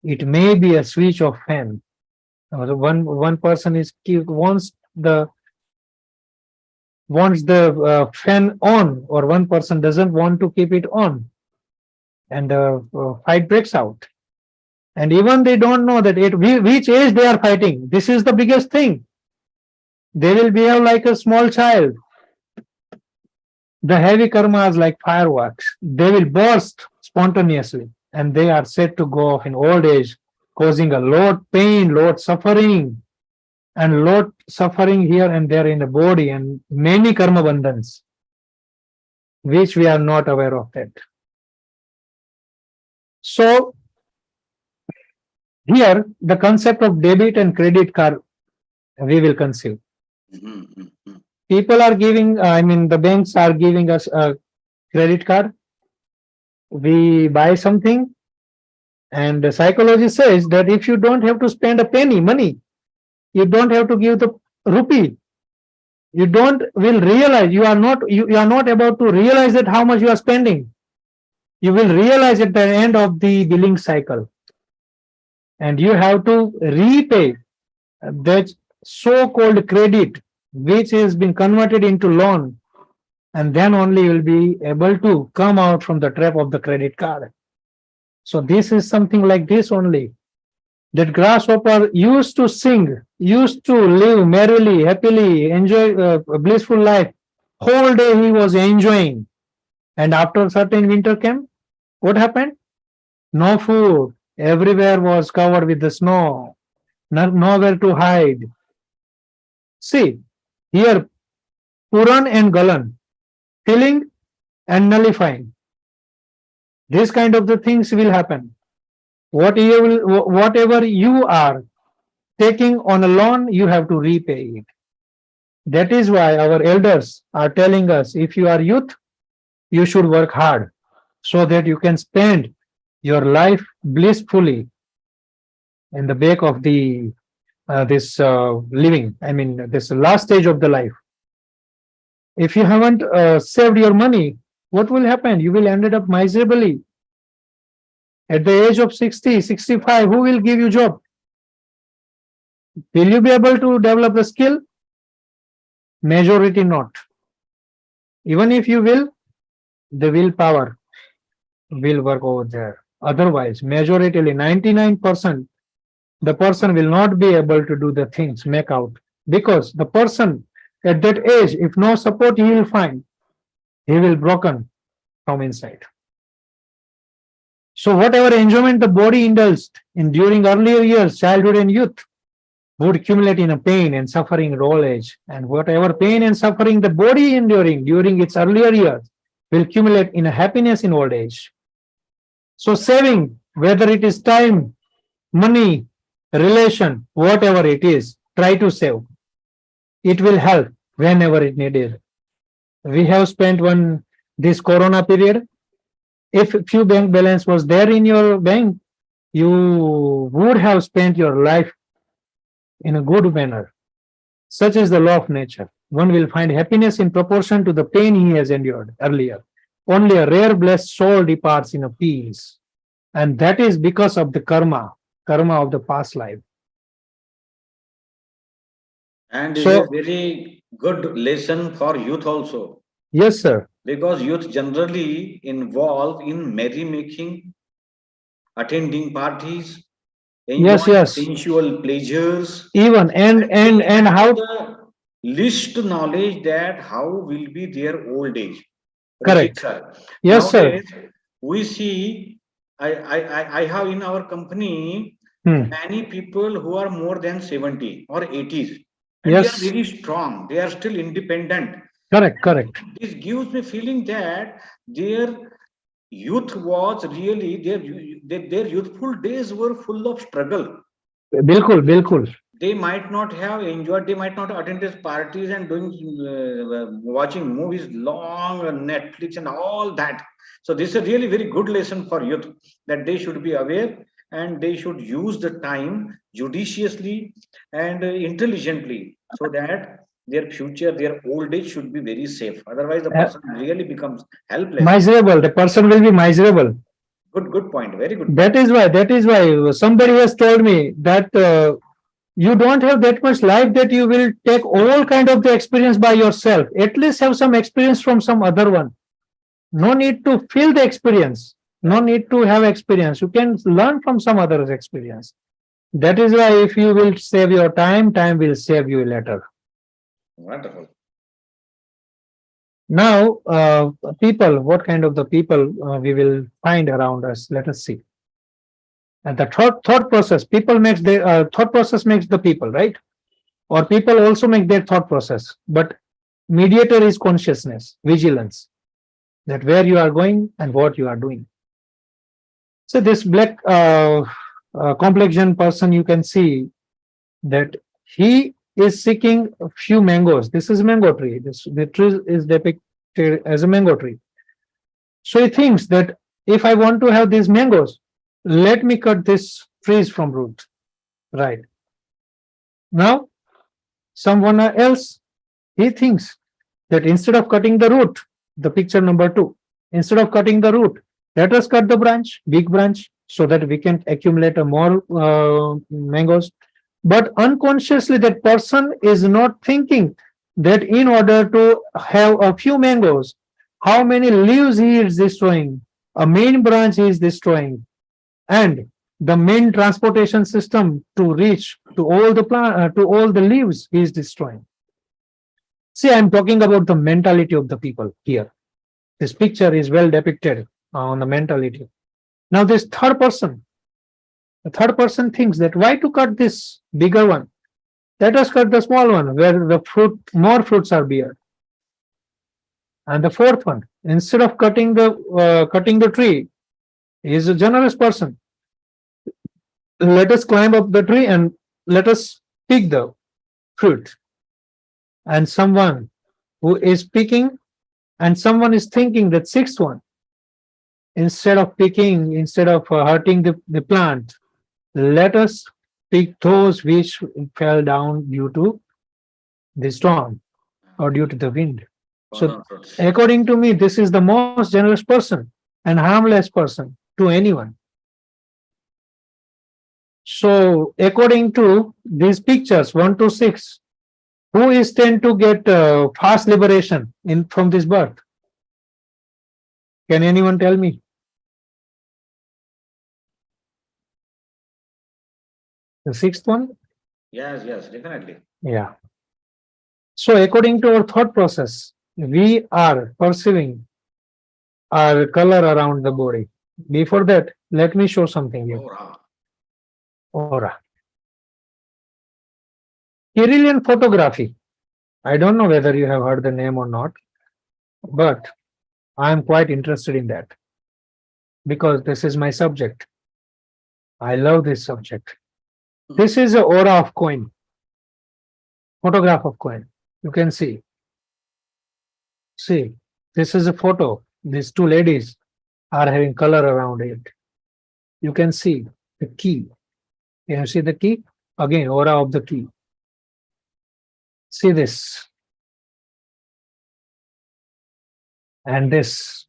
It may be a switch of fan. One person wants the fan on, or one person doesn't want to keep it on, and the fight breaks out. And even they don't know that which age they are fighting. This is the biggest thing. They will behave like a small child. The heavy karmas like fireworks. They will burst spontaneously, and they are said to go off in old age, causing a lot pain, lot suffering, and lot suffering here and there in the body, and many karma bandhans, which we are not aware of that. So here the concept of debit and credit card we will conceive. People are giving, the banks are giving us a credit card. We buy something, and the psychology says that if you don't have to spend a penny, money, you don't have to give the rupee. You will realize you are not about to realize that how much you are spending. You will realize at the end of the billing cycle, and you have to repay that so-called credit, which has been converted into loan, and then only you will be able to come out from the trap of the credit card. So this is something like this only. That grasshopper used to sing, used to live merrily, happily, enjoy a blissful life. Whole day he was enjoying. And after certain winter came, what happened? No food. Everywhere was covered with the snow. Nowhere to hide. See, here, Puran and Galan, filling and nullifying. This kind of the things will happen. Whatever you are taking on a loan, you have to repay it. That is why our elders are telling us, if you are youth, you should work hard so that you can spend your life blissfully in the back of the this living. This last stage of the life. If you haven't saved your money, what will happen? You will end up miserably. At the age of 60, 65, who will give you job? Will you be able to develop the skill? Majority not. Even if you will, the willpower will work over there. Otherwise, majority, 99%, the person will not be able to do the things, make out. Because the person at that age, if no support he will find, he will broken from inside. So whatever enjoyment the body indulged in during earlier years, childhood and youth, would accumulate in a pain and suffering in old age. And whatever pain and suffering the body enduring during its earlier years will accumulate in a happiness in old age. So saving, whether it is time, money, relation, whatever it is, try to save. It will help whenever it needed. We have spent this corona period. If few bank balance was there in your bank, you would have spent your life in a good manner. Such is the law of nature. One will find happiness in proportion to the pain he has endured earlier. Only a rare blessed soul departs in a peace. And that is because of the karma of the past life. And it's a very good lesson for youth also. Yes, sir. Because youth generally involved in merrymaking, attending parties, enjoying sensual pleasures. Even and how the least knowledge that how will be their old age. Correct. Sir. Yes, nowadays, sir. We see I have in our company many people who are more than 70 or 80s. And they are very strong. They are still independent. Correct. This gives me feeling that their youth was really their youthful days were full of struggle. Bilkul. They might not have enjoyed. They might not attended parties and doing watching movies long on Netflix and all that. So this is a really very good lesson for youth, that they should be aware and they should use the time judiciously and intelligently, so that their future, their old age should be very safe. Otherwise, the person really becomes helpless. Miserable. The person will be miserable. Good point. Very good. That is why somebody has told me that you don't have that much life that you will take all kind of the experience by yourself. At least have some experience from some other one. No need to feel the experience. No need to have experience. You can learn from some other's experience. That is why if you will save your time, time will save you later. Wonderful. Now, people, what kind of the people we will find around us? Let us see. And the thought process, people makes their thought process makes the people, right? Or people also make their thought process. But mediator is consciousness, vigilance, that where you are going and what you are doing. So this black complexion person, you can see that he is seeking a few mangoes. This is mango tree. The tree is depicted as a mango tree. So he thinks that if I want to have these mangoes, let me cut this trees from root. Right. Now, someone else, he thinks that instead of cutting the root, the picture number 2, instead of cutting the root, let us cut the branch, big branch, so that we can accumulate more mangoes. But unconsciously, that person is not thinking that in order to have a few mangoes, how many leaves he is destroying, a main branch he is destroying, and the main transportation system to reach to all the plant, to all the leaves he is destroying. See, I'm talking about the mentality of the people here. This picture is well depicted on the mentality. Now, this third person, the third person thinks that why to cut this bigger one? Let us cut the small one where the more fruits are bear. And the fourth one, instead of cutting the tree, he is a generous person. Let us climb up the tree and let us pick the fruit. And someone who is picking, and someone is thinking that sixth one, instead of picking, instead of hurting the plant, let us pick those which fell down due to the storm or due to the wind. So according to me, this is the most generous person and harmless person to anyone. So according to these pictures 1 to 6, who is tend to get fast liberation from this birth? Can anyone tell me? The sixth one? Yes, definitely. Yeah. So according to our thought process, we are perceiving our color around the body. Before that, let me show something here. Aura. Kirlian photography. I don't know whether you have heard the name or not, but I am quite interested in that because this is my subject. I love this subject. This is an aura of coin, photograph of coin. You can see. See, this is a photo. These two ladies are having color around it. You can see the key. Can you see the key? Again, aura of the key. See this. And this.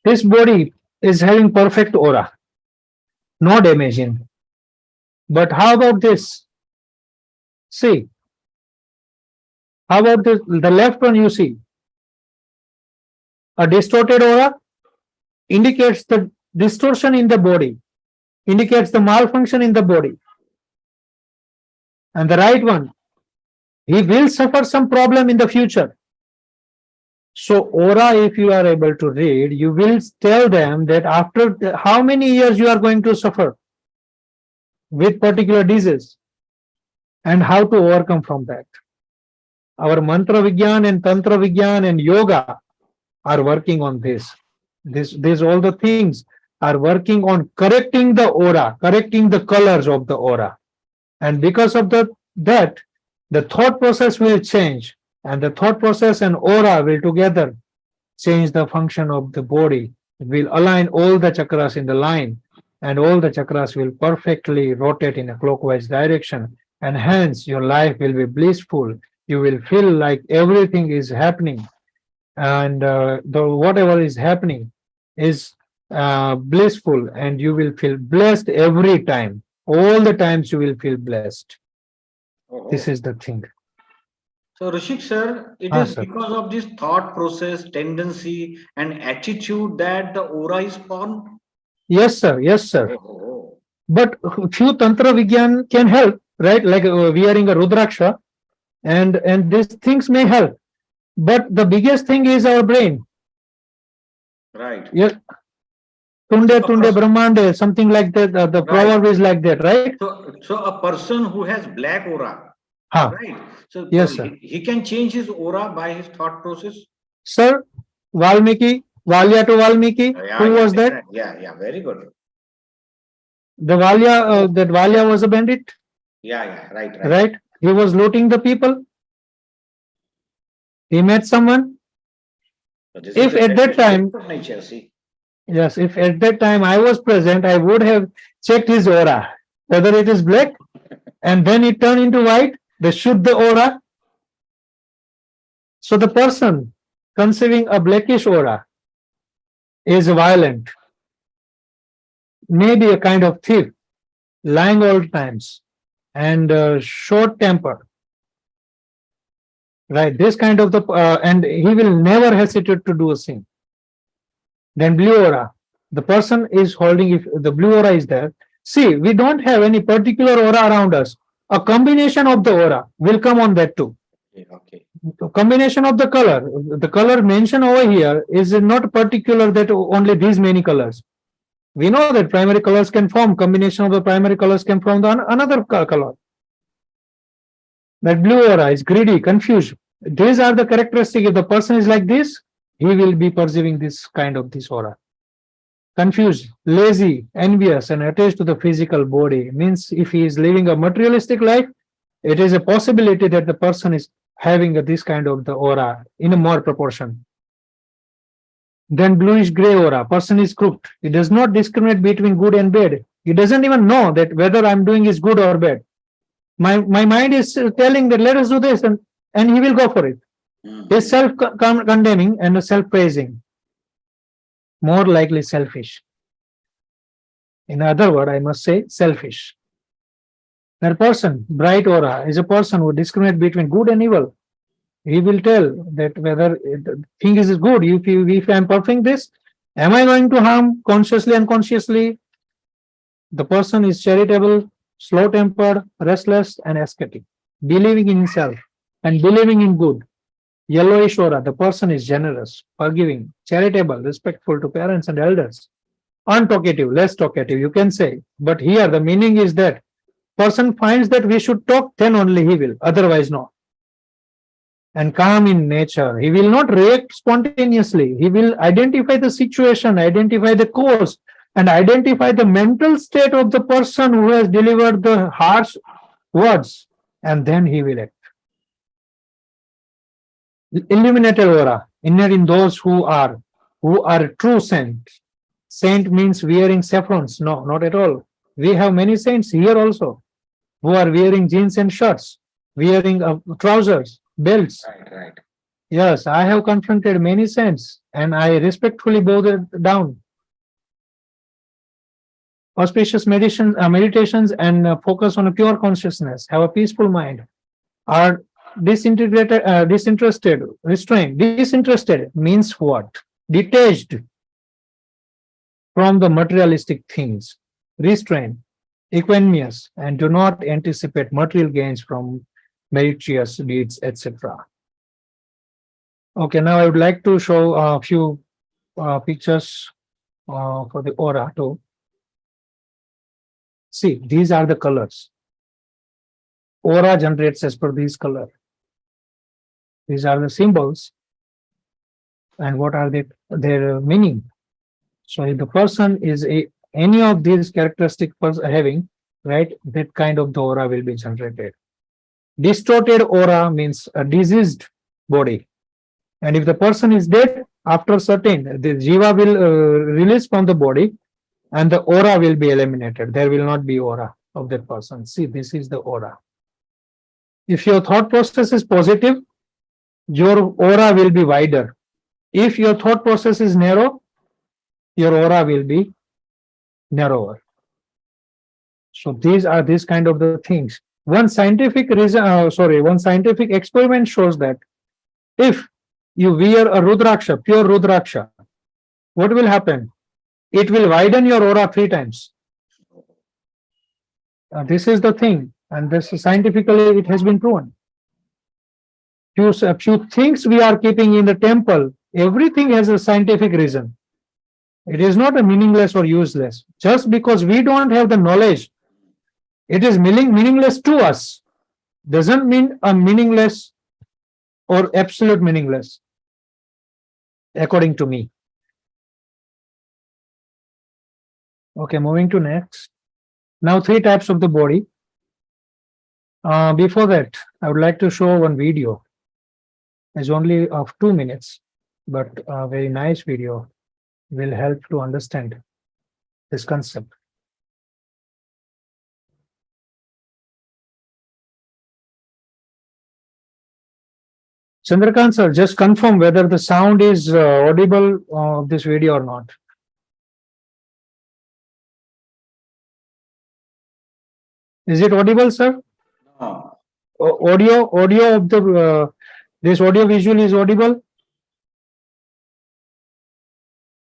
This body is having perfect aura. No damaging. But how about this? See. How about the left one you see? A distorted aura indicates the distortion in the body, indicates the malfunction in the body. And the right one, he will suffer some problem in the future. So aura, if you are able to read, you will tell them that after how many years you are going to suffer with particular disease and how to overcome from that. Our mantra vigyan and tantra vigyan and yoga are working on this. These all the things are working on correcting the aura, correcting the colors of the aura. And because of that, the thought process will change, and the thought process and aura will together change the function of the body. It will align all the chakras in the line, and all the chakras will perfectly rotate in a clockwise direction, and hence your life will be blissful. You will feel like everything is happening, and the whatever is happening is blissful, and you will feel blessed every time. All the times you will feel blessed. This is the thing. So, Rushik sir, it is because of this thought process, tendency, and attitude that the aura is formed? Yes, sir. Yes, sir. But few Tantra Vigyan can help, right? Like wearing a Rudraksha, and these things may help. But the biggest thing is our brain. Right. Yes. Tunde Tunde Brahmande, something like that. The proverb is like that, right? So a person who has black aura, right? So yes, sir. He can change his aura by his thought process. Sir, Valmiki, Valya to Valmiki, who was that? Yeah, very good. The Valya, that Valya was a bandit. Yeah, right. Right? He was looting the people. He met someone. If at that time, yes, if at that time I was present, I would have checked his aura, whether it is black, and then it turned into white. They shoot the aura. So the person conceiving a blackish aura is violent, maybe a kind of thief, lying all times, and short temper. Right, this kind of the and he will never hesitate to do a sin. Then blue aura, the person is holding, if the blue aura is there. See, we don't have any particular aura around us. A combination of the aura will come on that too. Okay. Combination of the color mentioned over here is not particular that only these many colors. We know that primary colors can form, combination of the primary colors can form another color. That blue aura is greedy, confused. These are the characteristics. If the person is like this, he will be perceiving this kind of this aura. Confused, lazy, envious, and attached to the physical body. Means if he is living a materialistic life, it is a possibility that the person is having this kind of the aura in a more proportion. Then bluish gray aura, person is crooked. He does not discriminate between good and bad. He doesn't even know that whether I'm doing is good or bad. My mind is telling that let us do this, and he will go for it. He's self-condemning and self-praising. More likely selfish. In other words, I must say selfish. That person, bright aura, is a person who discriminates between good and evil. He will tell that whether the thing is good, if I am performing this, am I going to harm consciously, unconsciously? The person is charitable, slow-tempered, restless, and ascetic, believing in himself and believing in good. Yellowish aura, the person is generous, forgiving, charitable, respectful to parents and elders. Untalkative, less talkative, you can say. But here the meaning is that person finds that we should talk, then only he will, otherwise no. And calm in nature. He will not react spontaneously. He will identify the situation, identify the cause, and identify the mental state of the person who has delivered the harsh words, and then he will act. Illuminated aura, inner in those who are true saints. Saint means wearing saffrons. No, not at all. We have many saints here also who are wearing jeans and shirts, wearing trousers, belts. Right. Yes, I have confronted many saints and I respectfully bow down. Auspicious meditations and focus on a pure consciousness, have a peaceful mind, are disinterested, restrained. Disinterested means what? Detached from the materialistic things, restrained, equanimous, and do not anticipate material gains from meritorious deeds, etc. Okay, now I would like to show a few pictures for the aura too. See, these are the colors. Aura generates as per these colors. These are the symbols. And what are their meaning? So if the person is any of these characteristics having, right, that kind of the aura will be generated. Distorted aura means a diseased body. And if the person is dead, after certain, the jiva will release from the body, and the aura will be eliminated. There will not be aura of that person. See, this is the aura. If your thought process is positive, your aura will be wider. If your thought process is narrow, your aura will be narrower. So these are these kind of the things. One scientific one scientific experiment shows that if you wear a rudraksha, pure rudraksha, what will happen? It will widen your aura 3 times. This is the thing, and this scientifically it has been proven. Few things we are keeping in the temple, everything has a scientific reason. It is not a meaningless or useless. Just because we don't have the knowledge, it is meaningless to us. Doesn't mean a meaningless or absolute meaningless, according to me. Okay, moving to next. Now 3 types of the body. Before that, I would like to show one video. It's only of 2 minutes, but a very nice video will help to understand this concept. Chandrakant sir, just confirm whether the sound is audible of this video or not. Is it audible, sir? No. Audio of the this audio visual is audible.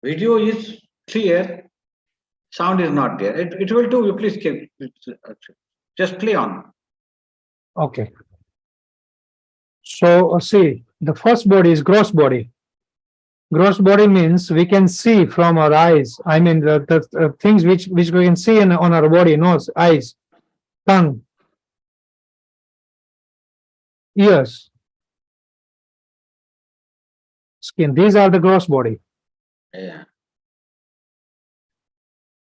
Video is clear. Sound is not there. It will do. You please keep. Just play on. Okay. So see, the first body is gross body. Gross body means we can see from our eyes. I mean the things which we can see on our body: nose, eyes, tongue, ears, skin. These are the gross body. Yeah.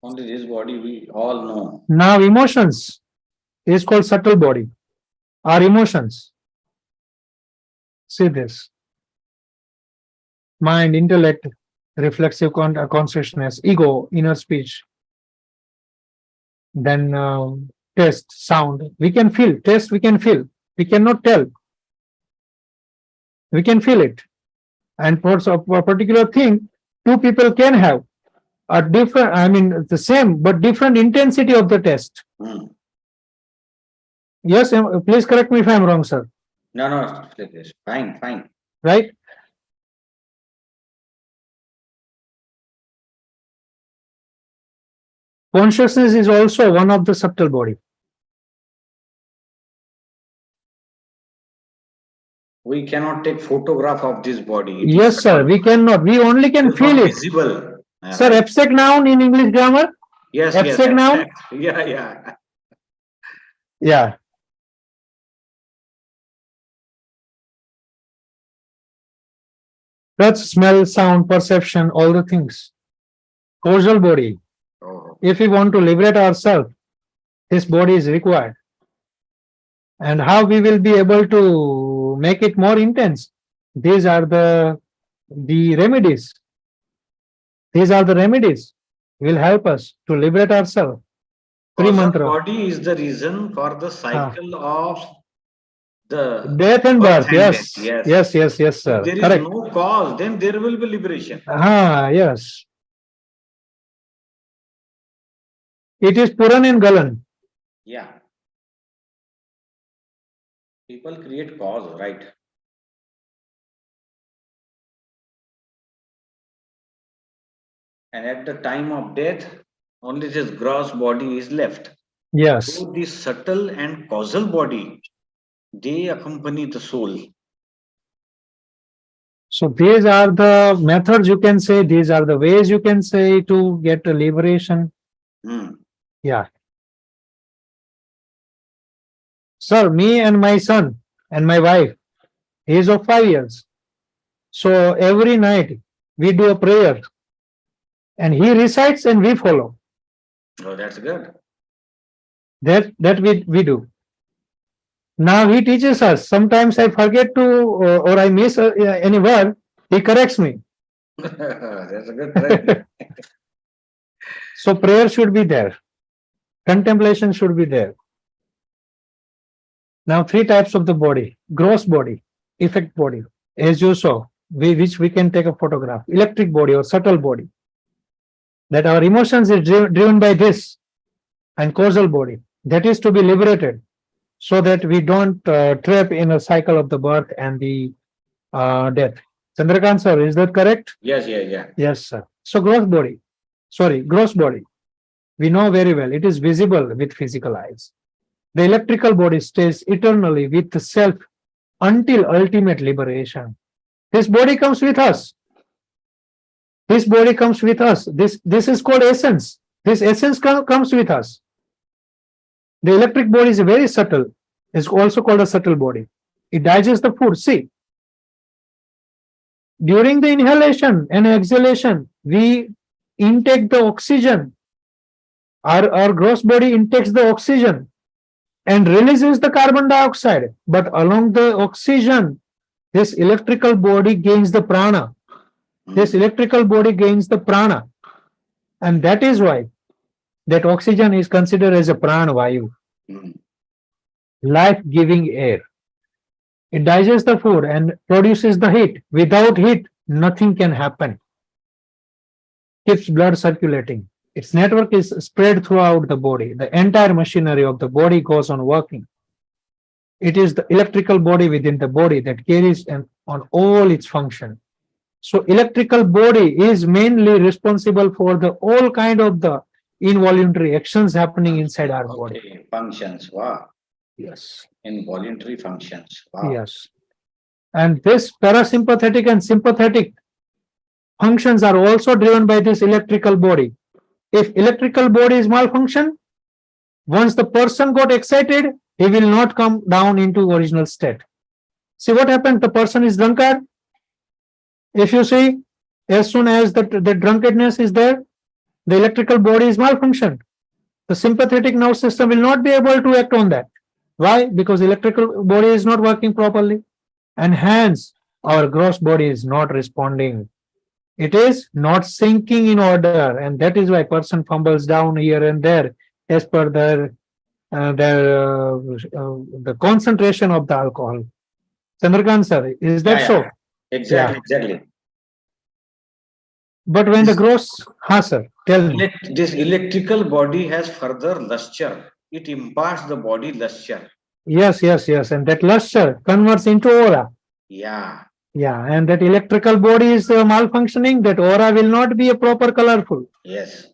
Only this body we all know. Now emotions is called subtle body. Our emotions. See this. Mind, intellect, reflexive consciousness, ego, inner speech. Then taste, sound. We can feel. Taste, we can feel. We cannot tell. We can feel it. And for a particular thing, 2 people can have a different, I mean, the same, but different intensity of the taste. Yes, please correct me if I'm wrong, sir. No, fine, fine. Right? Consciousness is also one of the subtle body. We cannot take photograph of this body. Yes, sir, we cannot. We only can feel it. Visible. Sir, Right. abstract noun in English grammar? Yes, abstract noun? Yeah. Yeah. Touch, smell, sound, perception, all the things. Causal body. Oh. If we want to liberate ourselves, this body is required. And how we will be able to make it more intense? These are the remedies. These are the remedies will help us to liberate ourselves. Causal body is the reason for the cycle of the death and birth. Yes. Death. Yes, sir. If there is correct. no cause, then there will be liberation. Yes. It is Puran and Galan. Yeah. People create cause, right? And at the time of death, only this gross body is left. Yes. So this subtle and causal body, they accompany the soul. So these are the methods you can say, these are the ways you can say to get a liberation. Yeah. Sir, me and my son and my wife, he is of 5 years. So every night we do a prayer and he recites and we follow. Oh, that's good. That we do. Now he teaches us. Sometimes I forget to or I miss any word. He corrects me. That's a good trend. So prayer should be there. Contemplation should be there. Now, three types of the body: gross body, effect body, as you saw, which we can take a photograph, electric body or subtle body, that our emotions is driven by this, and causal body, that is to be liberated so that we don't trap in a cycle of the birth and the death. Chandrakant sir, is that correct? Yes, yeah. Yes, sir. So gross body, we know very well, it is visible with physical eyes. The electrical body stays eternally with the self until ultimate liberation. This body comes with us. This body comes with us. This is called essence. This essence comes with us. The electric body is very subtle. It's also called a subtle body. It digests the food. See, during the inhalation and exhalation, we intake the oxygen. Our gross body intakes the oxygen and releases the carbon dioxide. But along the oxygen, this electrical body gains the prana. This electrical body gains the prana. And that is why that oxygen is considered as a prana vayu, life-giving air. It digests the food and produces the heat. Without heat, nothing can happen. Keeps blood circulating. Its network is spread throughout the body. The entire machinery of the body goes on working. It is the electrical body within the body that carries on all its function. So electrical body is mainly responsible for the all kind of the involuntary actions happening inside our body. Functions, wow. Yes. Involuntary functions, wow. Yes. And this parasympathetic and sympathetic functions are also driven by this electrical body. If electrical body is malfunction, once the person got excited, he will not come down into original state. See what happened? The person is drunkard. If you see, as soon as the drunkenness is there, the electrical body is malfunctioned. The sympathetic nervous system will not be able to act on that. Why? Because electrical body is not working properly, and hence our gross body is not responding. It is not sinking in order, and that is why person fumbles down here and there as per the concentration of the alcohol. Chandrakant sir, is that so? Exactly. But when the gross, sir, tell me. This electrical body has further luster. It imparts the body luster. Yes, and that luster converts into aura. Yeah, and that electrical body is malfunctioning, that aura will not be a proper colorful. Yes.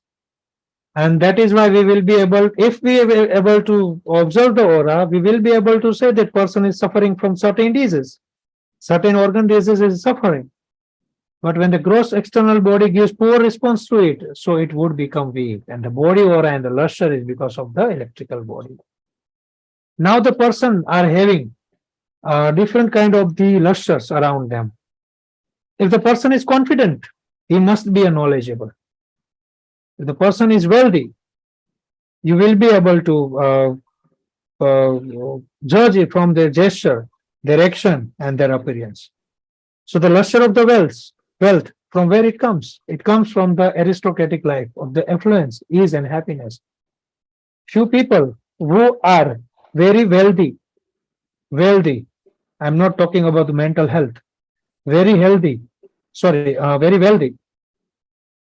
And that is why we will be able, if we are able to observe the aura, we will be able to say that person is suffering from certain diseases. Certain organ disease is suffering. But when the gross external body gives poor response to it, so it would become weak. And the body aura and the luster is because of the electrical body. Now the person are having different kind of the lusters around them. If the person is confident, he must be knowledgeable. If the person is wealthy, you will be able to judge it from their gesture, their action, and their appearance. So the luster of the wealth, from where it comes? It comes from the aristocratic life of the affluence, ease, and happiness. Few people who are very wealthy, I'm not talking about the mental health, very wealthy,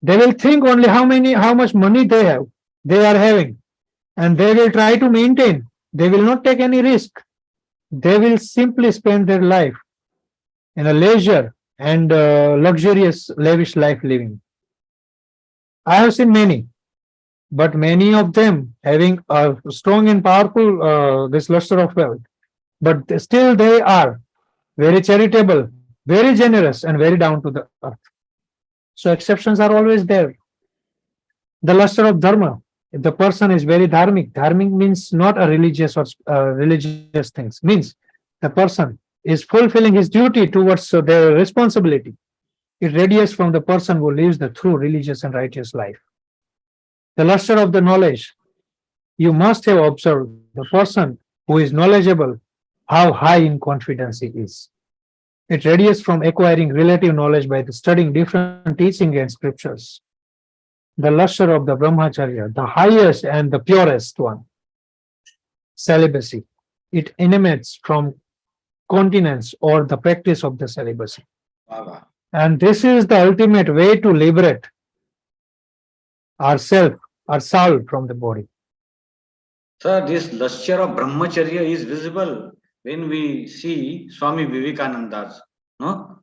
they will think only how much money they are having, and they will try to maintain. They will not take any risk. They will simply spend their life in a leisure and luxurious, lavish life living. I have seen many, but many of them having a strong and powerful this luster of wealth, but still they are very charitable, very generous, and very down to the earth. So exceptions are always there. The luster of dharma. If the person is very dharmic means not a religious or religious things. Means the person is fulfilling his duty towards their responsibility. It radiates from the person who lives the true religious and righteous life. The luster of the knowledge. You must have observed the person who is knowledgeable, how high in confidence he is. It radiates from acquiring relative knowledge by studying different teaching and scriptures. the lustre of the brahmacharya, the highest and the purest one, celibacy. It emanates from continence or the practice of the celibacy. Baba. And this is the ultimate way to liberate ourself, our soul from the body. Sir, this lustre of brahmacharya is visible when we see Swami Vivekananda's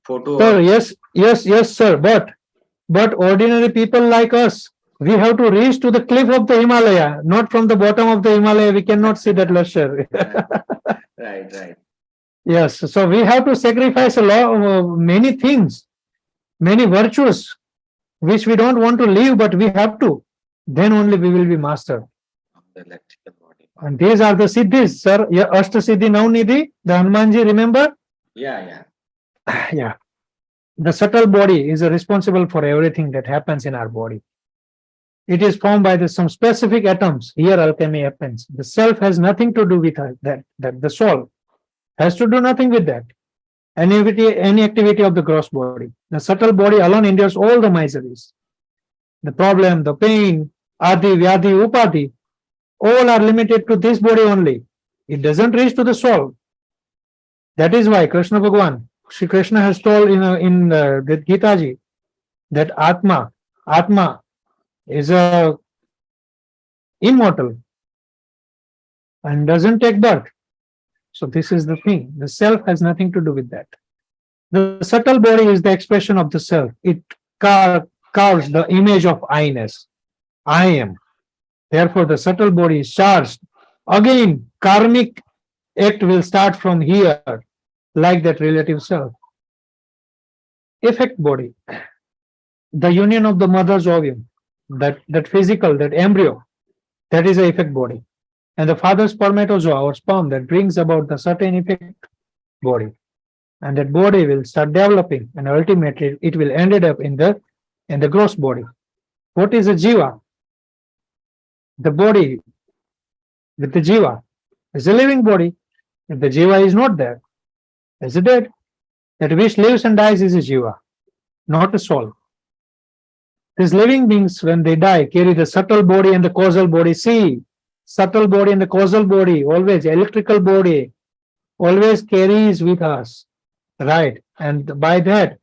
photo. Sir, yes, sir. But ordinary people like us, we have to reach to the cliff of the Himalaya, not from the bottom of the Himalaya. We cannot see that lustre. Right. Yes, so we have to sacrifice a lot, many things, many virtues, which we don't want to leave, but we have to. Then only we will be master. The electrical body. And these are the siddhis, sir. Yeah, Ashta Siddhi Navnidhi, the Hanumanji, remember? Yeah. Yeah. The subtle body is responsible for everything that happens in our body. It is formed by some specific atoms. Here alchemy happens. The self has nothing to do with that. The soul has to do nothing with that. Any activity of the gross body. The subtle body alone endures all the miseries. The problem, the pain, adi, vyadhi, upadhi, all are limited to this body only. It doesn't reach to the soul. That is why Krishna Bhagwan, Shri Krishna has told in the Gita Ji that Atma is immortal and doesn't take birth. So this is the thing. The self has nothing to do with that. The subtle body is the expression of the self. It carves the image of I-ness. I am. Therefore, the subtle body is charged. Again, karmic act will start from here, like that relative self. Effect body. The union of the mother's ovum, that physical, that embryo, that is the effect body. And the father's spermatozoa or sperm that brings about the certain effect body. And that body will start developing, and ultimately it will end up in the gross body. What is a jiva? The body with the jiva is a living body. If the jiva is not there, is it dead? That which lives and dies is a jiva, not a soul. These living beings, when they die, carry the subtle body and the causal body. See, subtle body and the causal body, always electrical body, always carries with us, right? And by that,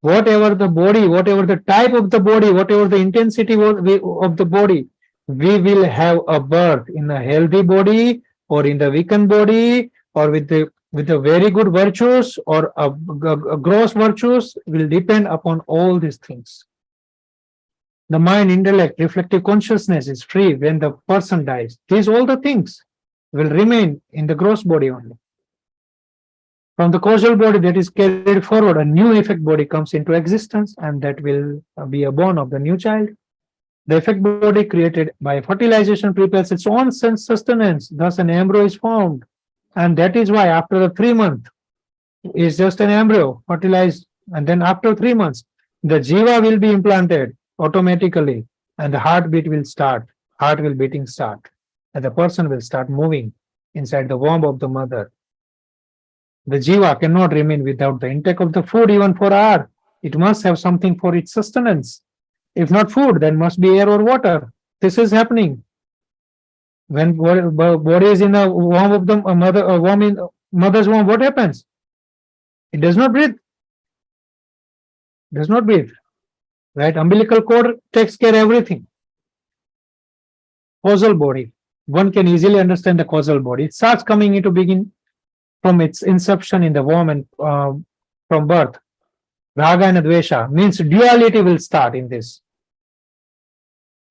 whatever the body, whatever the type of the body, whatever the intensity of the body, we will have a birth in a healthy body or in the weakened body or with the very good virtues or a gross virtues will depend upon all these things. The mind, intellect, reflective consciousness is free when the person dies. These all the things will remain in the gross body only. From the causal body that is carried forward, a new effect body comes into existence, and that will be a born of the new child. The effect body created by fertilization prepares its own sustenance, thus an embryo is formed. And that is why after the 3 months is just an embryo fertilized, and then after 3 months, the jiva will be implanted automatically, and the heartbeat will start, heart will beating start, and the person will start moving inside the womb of the mother. The jiva cannot remain without the intake of the food even for an hour. It must have something for its sustenance. If not food, then must be air or water. This is happening. When body is in the womb of the mother's womb, what happens? It does not breathe. Does not breathe. Right? Umbilical cord takes care of everything. Causal body. One can easily understand the causal body. It starts coming into being from its inception in the womb and from birth. Raga and Dvesha means duality will start in this.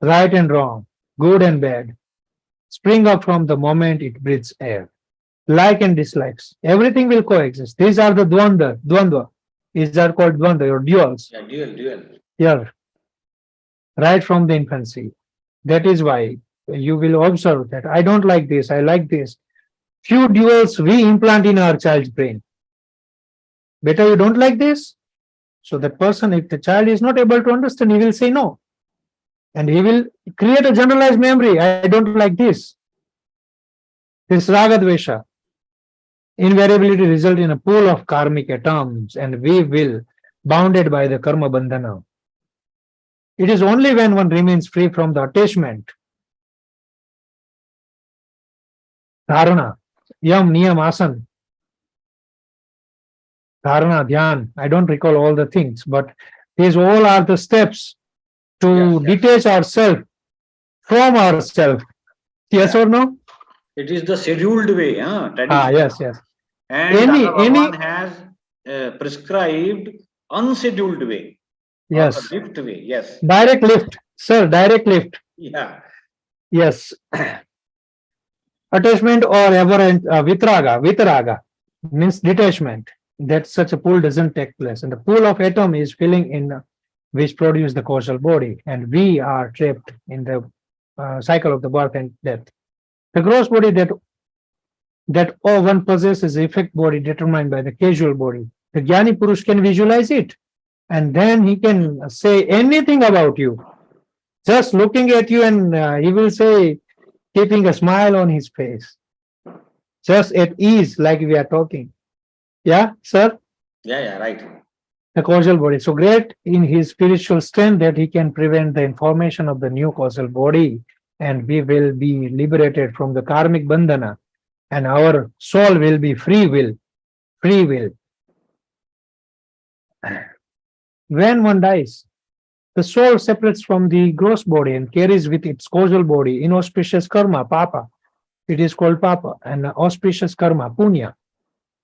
Right and wrong, good and bad, spring up from the moment it breathes air. Like and dislikes, everything will coexist. These are the dvandva. These are called dvandva or duals. Yeah, dual. Yeah. Right from the infancy. That is why you will observe that I don't like this, I like this. Few duals we implant in our child's brain. Better you don't like this. So that person, if the child is not able to understand, he will say no. And he will create a generalized memory. I don't like this. This raga dvesha invariably result in a pool of karmic atoms, and we will, bounded by the karma bandhana, It is only when one remains free from the attachment, dharana, yam, niyam, asan, dharana, dhyan. I don't recall all the things, but these all are the steps to detach ourselves from ourselves. Yes or no? It is the scheduled way, tradition. Yes. And Any Bhagavan has prescribed unscheduled way. Yes. Or the lift way. Yes. Direct lift, sir. Direct lift. Yeah. Yes. Attachment or aberrant vitaraga means detachment. That such a pull doesn't take place, and the pull of atom is filling in, which produce the causal body, and we are trapped in the cycle of the birth and death. The gross body that one possesses effect body determined by the causal body. The Jnani Purush can visualize it, and then he can say anything about you. Just looking at you, and he will say, keeping a smile on his face, just at ease, like we are talking. Yeah, sir? Yeah, right. The causal body. So great in his spiritual strength that he can prevent the information of the new causal body, and we will be liberated from the karmic bandhana, and our soul will be free will. Free will. When one dies, the soul separates from the gross body and carries with its causal body inauspicious karma, papa. It is called papa, and auspicious karma, punya,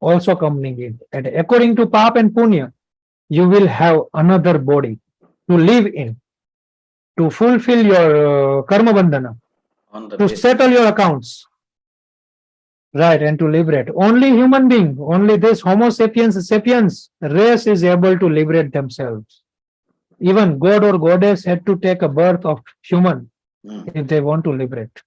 also accompanying it. And according to papa and punya, you will have another body to live in, to fulfill your karma bandhana, to settle your accounts. Right, and to liberate. Only human being, only this Homo sapiens race is able to liberate themselves. Even God or goddess had to take a birth of human if they want to liberate.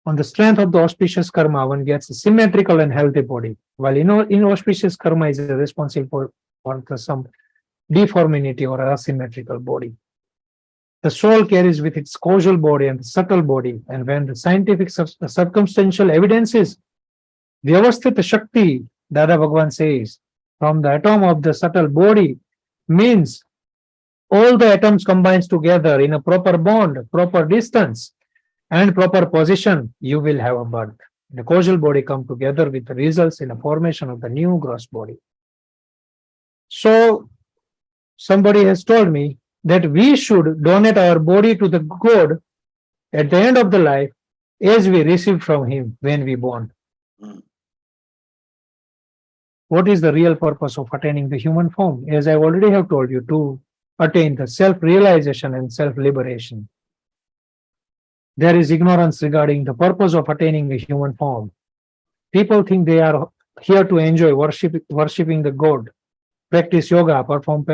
On the strength of the auspicious karma, one gets a symmetrical and healthy body, while inauspicious karma is responsible for some deformity or asymmetrical body. The soul carries with its causal body and the subtle body, and when the scientific circumstantial evidence is Vyavasthita Shakti, Dada Bhagwan says, from the atom of the subtle body means all the atoms combines together in a proper bond, proper distance, and proper position, you will have a birth. The causal body come together with the results in a formation of the new gross body. So, somebody has told me that we should donate our body to the God at the end of the life as we received from him when we born. What is the real purpose of attaining the human form? As I already have told you, to attain the self-realization and self-liberation. There is ignorance regarding the purpose of attaining the human form. People think they are here to enjoy worshipping the God, practice yoga, perform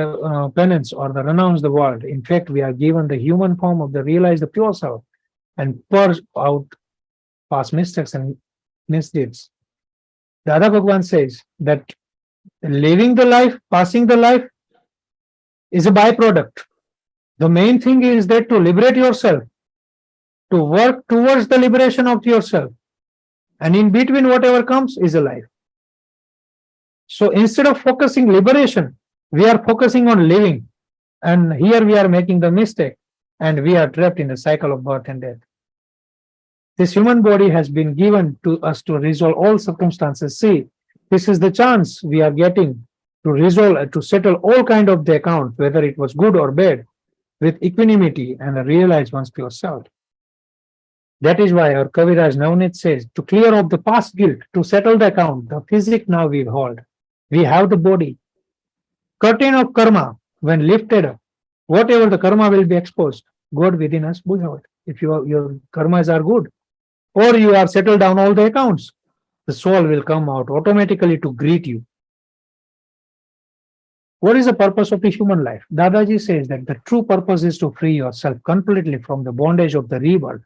penance, or renounce the world. In fact, we are given the human form of the realized the pure self and purge out past mistakes and misdeeds. Dada Bhagwan says that living the life, passing the life is a byproduct. The main thing is that to liberate yourself, to work towards the liberation of yourself, and in between whatever comes is a life. So instead of focusing liberation, we are focusing on living, and here we are making the mistake, and we are trapped in the cycle of birth and death. This human body has been given to us to resolve all circumstances. See, this is the chance we are getting to resolve, to settle all kind of the account, whether it was good or bad, with equanimity and realize one's pure self. That is why our Kaviraj Navneet says, to clear off the past guilt, to settle the account, the physic now we hold. We have the body. Curtain of karma, when lifted up, whatever the karma will be exposed, God within us will have it. If your karmas are good, or you are settled down all the accounts, the soul will come out automatically to greet you. What is the purpose of the human life? Dadaji says that the true purpose is to free yourself completely from the bondage of the rebirth,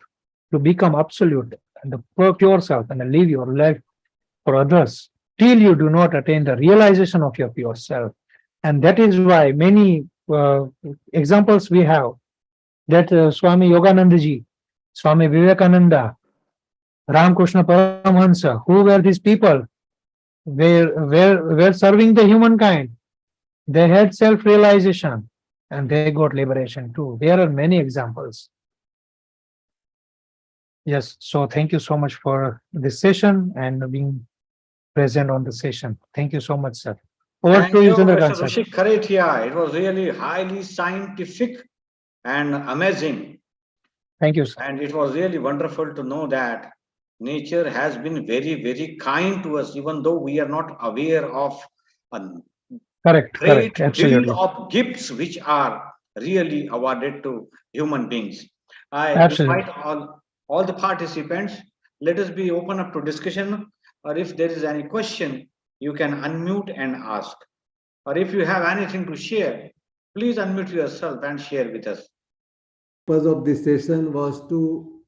to become absolute and the pure self, and live your life for others till you do not attain the realization of your pure self. And that is why many examples we have, that Swami Yoganandaji, Swami Vivekananda, Ramakrishna Paramahansa, who were these people? Were serving the humankind. They had self-realization, and they got liberation too. There are many examples. Yes, so thank you so much for this session and being present on the session. Thank you so much, sir. Over Thank to you, you, Mr. Chandrakant sir. RUSHIK KARETIYA. It was really highly scientific and amazing. Thank you, sir. And it was really wonderful to know that nature has been very, very kind to us, even though we are not aware of a Correct, great correct, absolutely. deal of gifts which are really awarded to human beings. I Absolutely. invite all the participants, let us be open up to discussion, or if there is any question, you can unmute and ask. Or if you have anything to share, please unmute yourself and share with us. The purpose of this session was to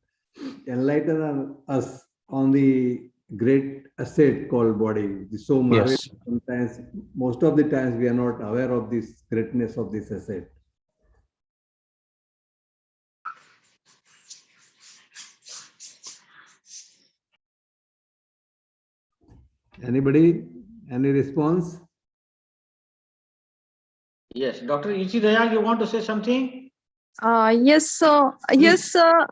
enlighten us on the great asset called body. So marvelous. Yes. Sometimes, most of the times, we are not aware of this greatness of this asset. Anybody? Any response? Yes, Dr. Ichidaya, you want to say something? Yes, sir. Yes, sir.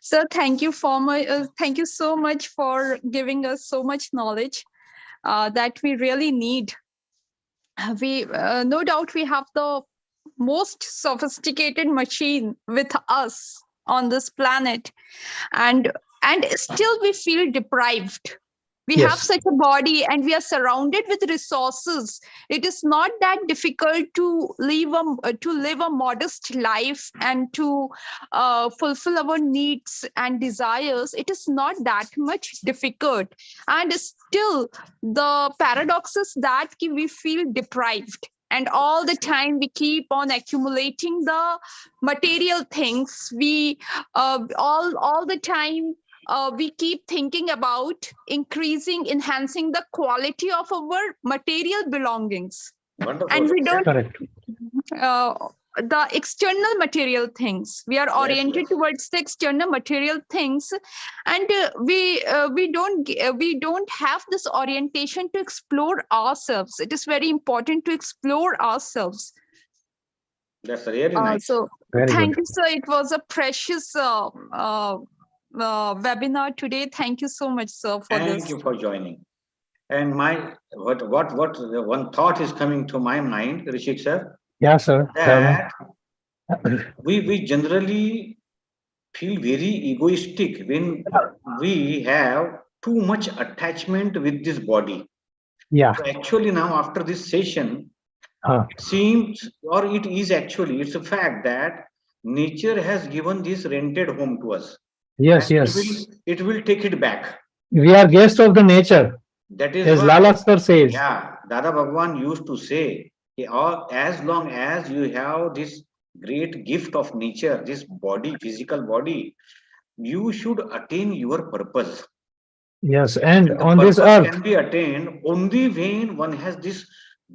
Sir, thank you thank you so much for giving us so much knowledge that we really need. We no doubt we have the most sophisticated machine with us on this planet, and still we feel deprived. We have Yes. such a body and we are surrounded with resources. It is not that difficult to live a modest life and to fulfill our needs and desires. It is not that much difficult, and still the paradox is that we feel deprived, and all the time we keep on accumulating the material things. We all the time we keep thinking about enhancing the quality of our material belongings, Wonderful. and we don't Correct. the external material things. We are Yes, oriented yes. towards the external material things, and we don't have this orientation to explore ourselves. It is very important to explore ourselves. That's really nice. So Very thank good. you, sir. It was a precious webinar today. Thank you so much, sir, for Thank this. you for joining. And what one thought is coming to my mind, Rishik sir, Yeah, sir. that we generally feel very egoistic when we have too much attachment with this body. Yeah. So actually now after this session, Huh. it seems, or it is actually, it's a fact that nature has given this rented home to us. Yes, And yes. it will take it back. We are guests of the nature, That is as why, Lala sir says. yeah, Dada Bhagwan used to say, as long as you have this great gift of nature, this body, physical body, you should attain your purpose. Yes, and And the on this purpose earth. can be attained only when one has this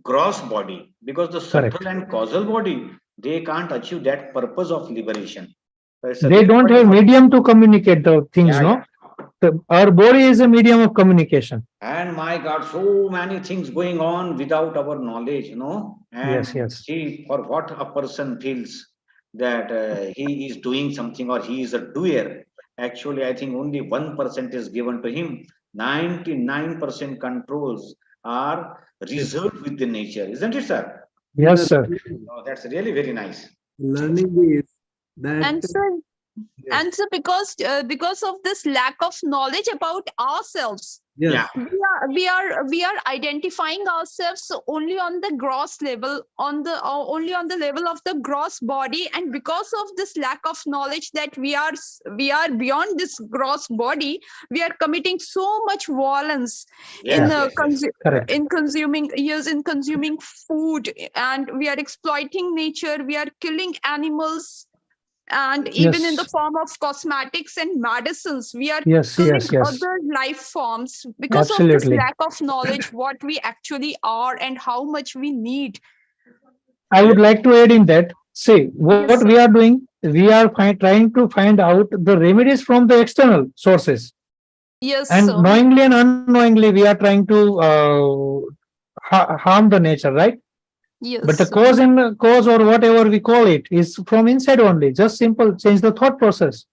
gross body, because the Correct. subtle and causal body, they can't achieve that purpose of liberation. So it's a They really don't have wonderful- medium to communicate the things, Yeah, no? yeah. Our body is a medium of communication. And my God, so many things going on without our knowledge, you know. And Yes, yes. see, for what a person feels that he is doing something or he is a doer. Actually, I think only 1% is given to him. 99% controls are reserved with the nature, isn't it, sir? Yes, sir. Oh, that's really very nice. Learning is that. And so, Yes. and so because of this lack of knowledge about ourselves, Yes. Yeah. we are identifying ourselves only on the gross level, only on the level of the gross body, and because of this lack of knowledge that we are beyond this gross body, we are committing so much violence Yes, in yes, yes. Correct. in consuming food, and we are exploiting nature. We are killing animals, and even in the Yes. form of cosmetics and medicines, we are Yes, killing yes, yes. other life forms because of this Absolutely. lack of knowledge what we actually are and how much we need. I would like to add in that, see, what Yes, we sir. are doing, we are trying to find out the remedies from the external sources. Yes, And sir. knowingly and unknowingly, we are trying to harm the nature, right? Yes. But the cause or whatever we call it is from inside only. Just simple change the thought process.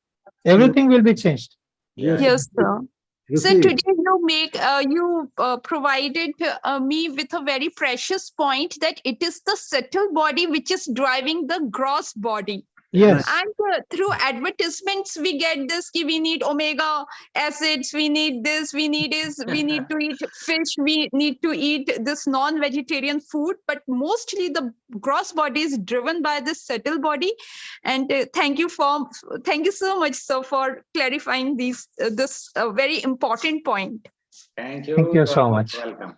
Everything will be changed. Yes, sir. You So see, today you provided me with a very precious point that it is the subtle body which is driving the gross body. Yes. And through advertisements, we get this, we need omega acids, we need this, we need to eat fish, we need to eat this non-vegetarian food. But mostly the gross body is driven by this subtle body. And thank you so much, sir, for clarifying this very important point. Thank you. Thank you so much. Welcome.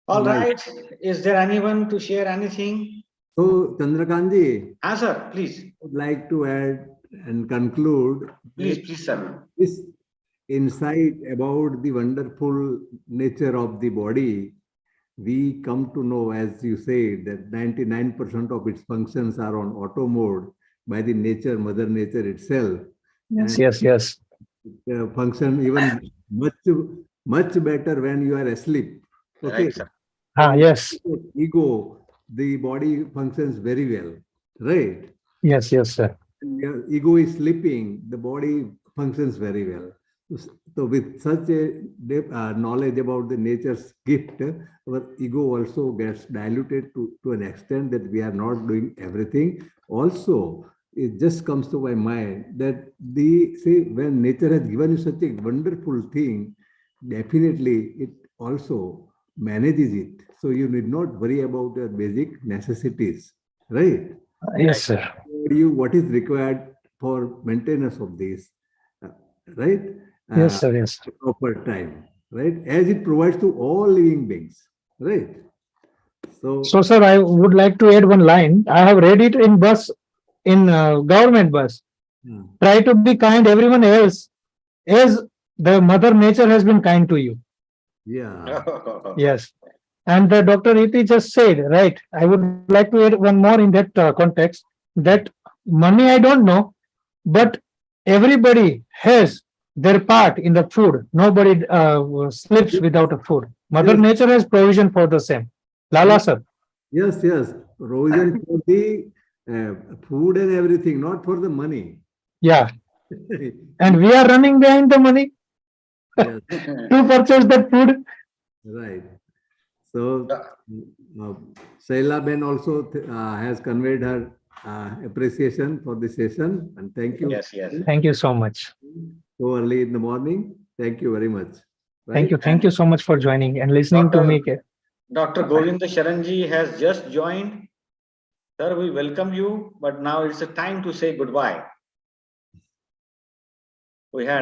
All right. Is there anyone to share anything? so Chandrakantji, Sir, please. I would like to add and conclude Please, sir. this insight about the wonderful nature of the body. We come to know, as you said, that 99% of its functions are on auto mode by the nature, Mother Nature itself. Yes, And yes. function even much better when you are asleep. Okay. Right, sir. Yes. Ego, the body functions very well, right? Yes, sir. When your ego is sleeping, the body functions very well. So with such a knowledge about the nature's gift, our ego also gets diluted to an extent that we are not doing everything. Also, it just comes to my mind that when nature has given you such a wonderful thing, definitely it also manages it. So you need not worry about your basic necessities, right? Yes, sir. What is required for maintenance of this, right? Yes, sir. Yes. Proper time, right? As it provides to all living beings, right? So, Sir, I would like to add one line. I have read it in government bus. Try to be kind everyone else as the Mother Nature has been kind to you. yeah. Yes. And the Dr. E.T. just said, right, I would like to add one more in that context, that money I don't know, but everybody has their part in the food. Nobody sleeps without a food. Mother Yes. Nature has provision for the same. Lala, sir. Yes. Provision for the food and everything, not for the money. Yeah. And we are running behind the money Yes, to purchase that food. right. So, Shaila Ben also has conveyed her appreciation for the session, and thank you. Yes. Thank you so much. So early in the morning. Thank you very much. Thank you. Thank you so much for joining and listening to me. Dr. Govinda Sharanji has just joined. Sir, we welcome you, but now it's a time to say goodbye. We had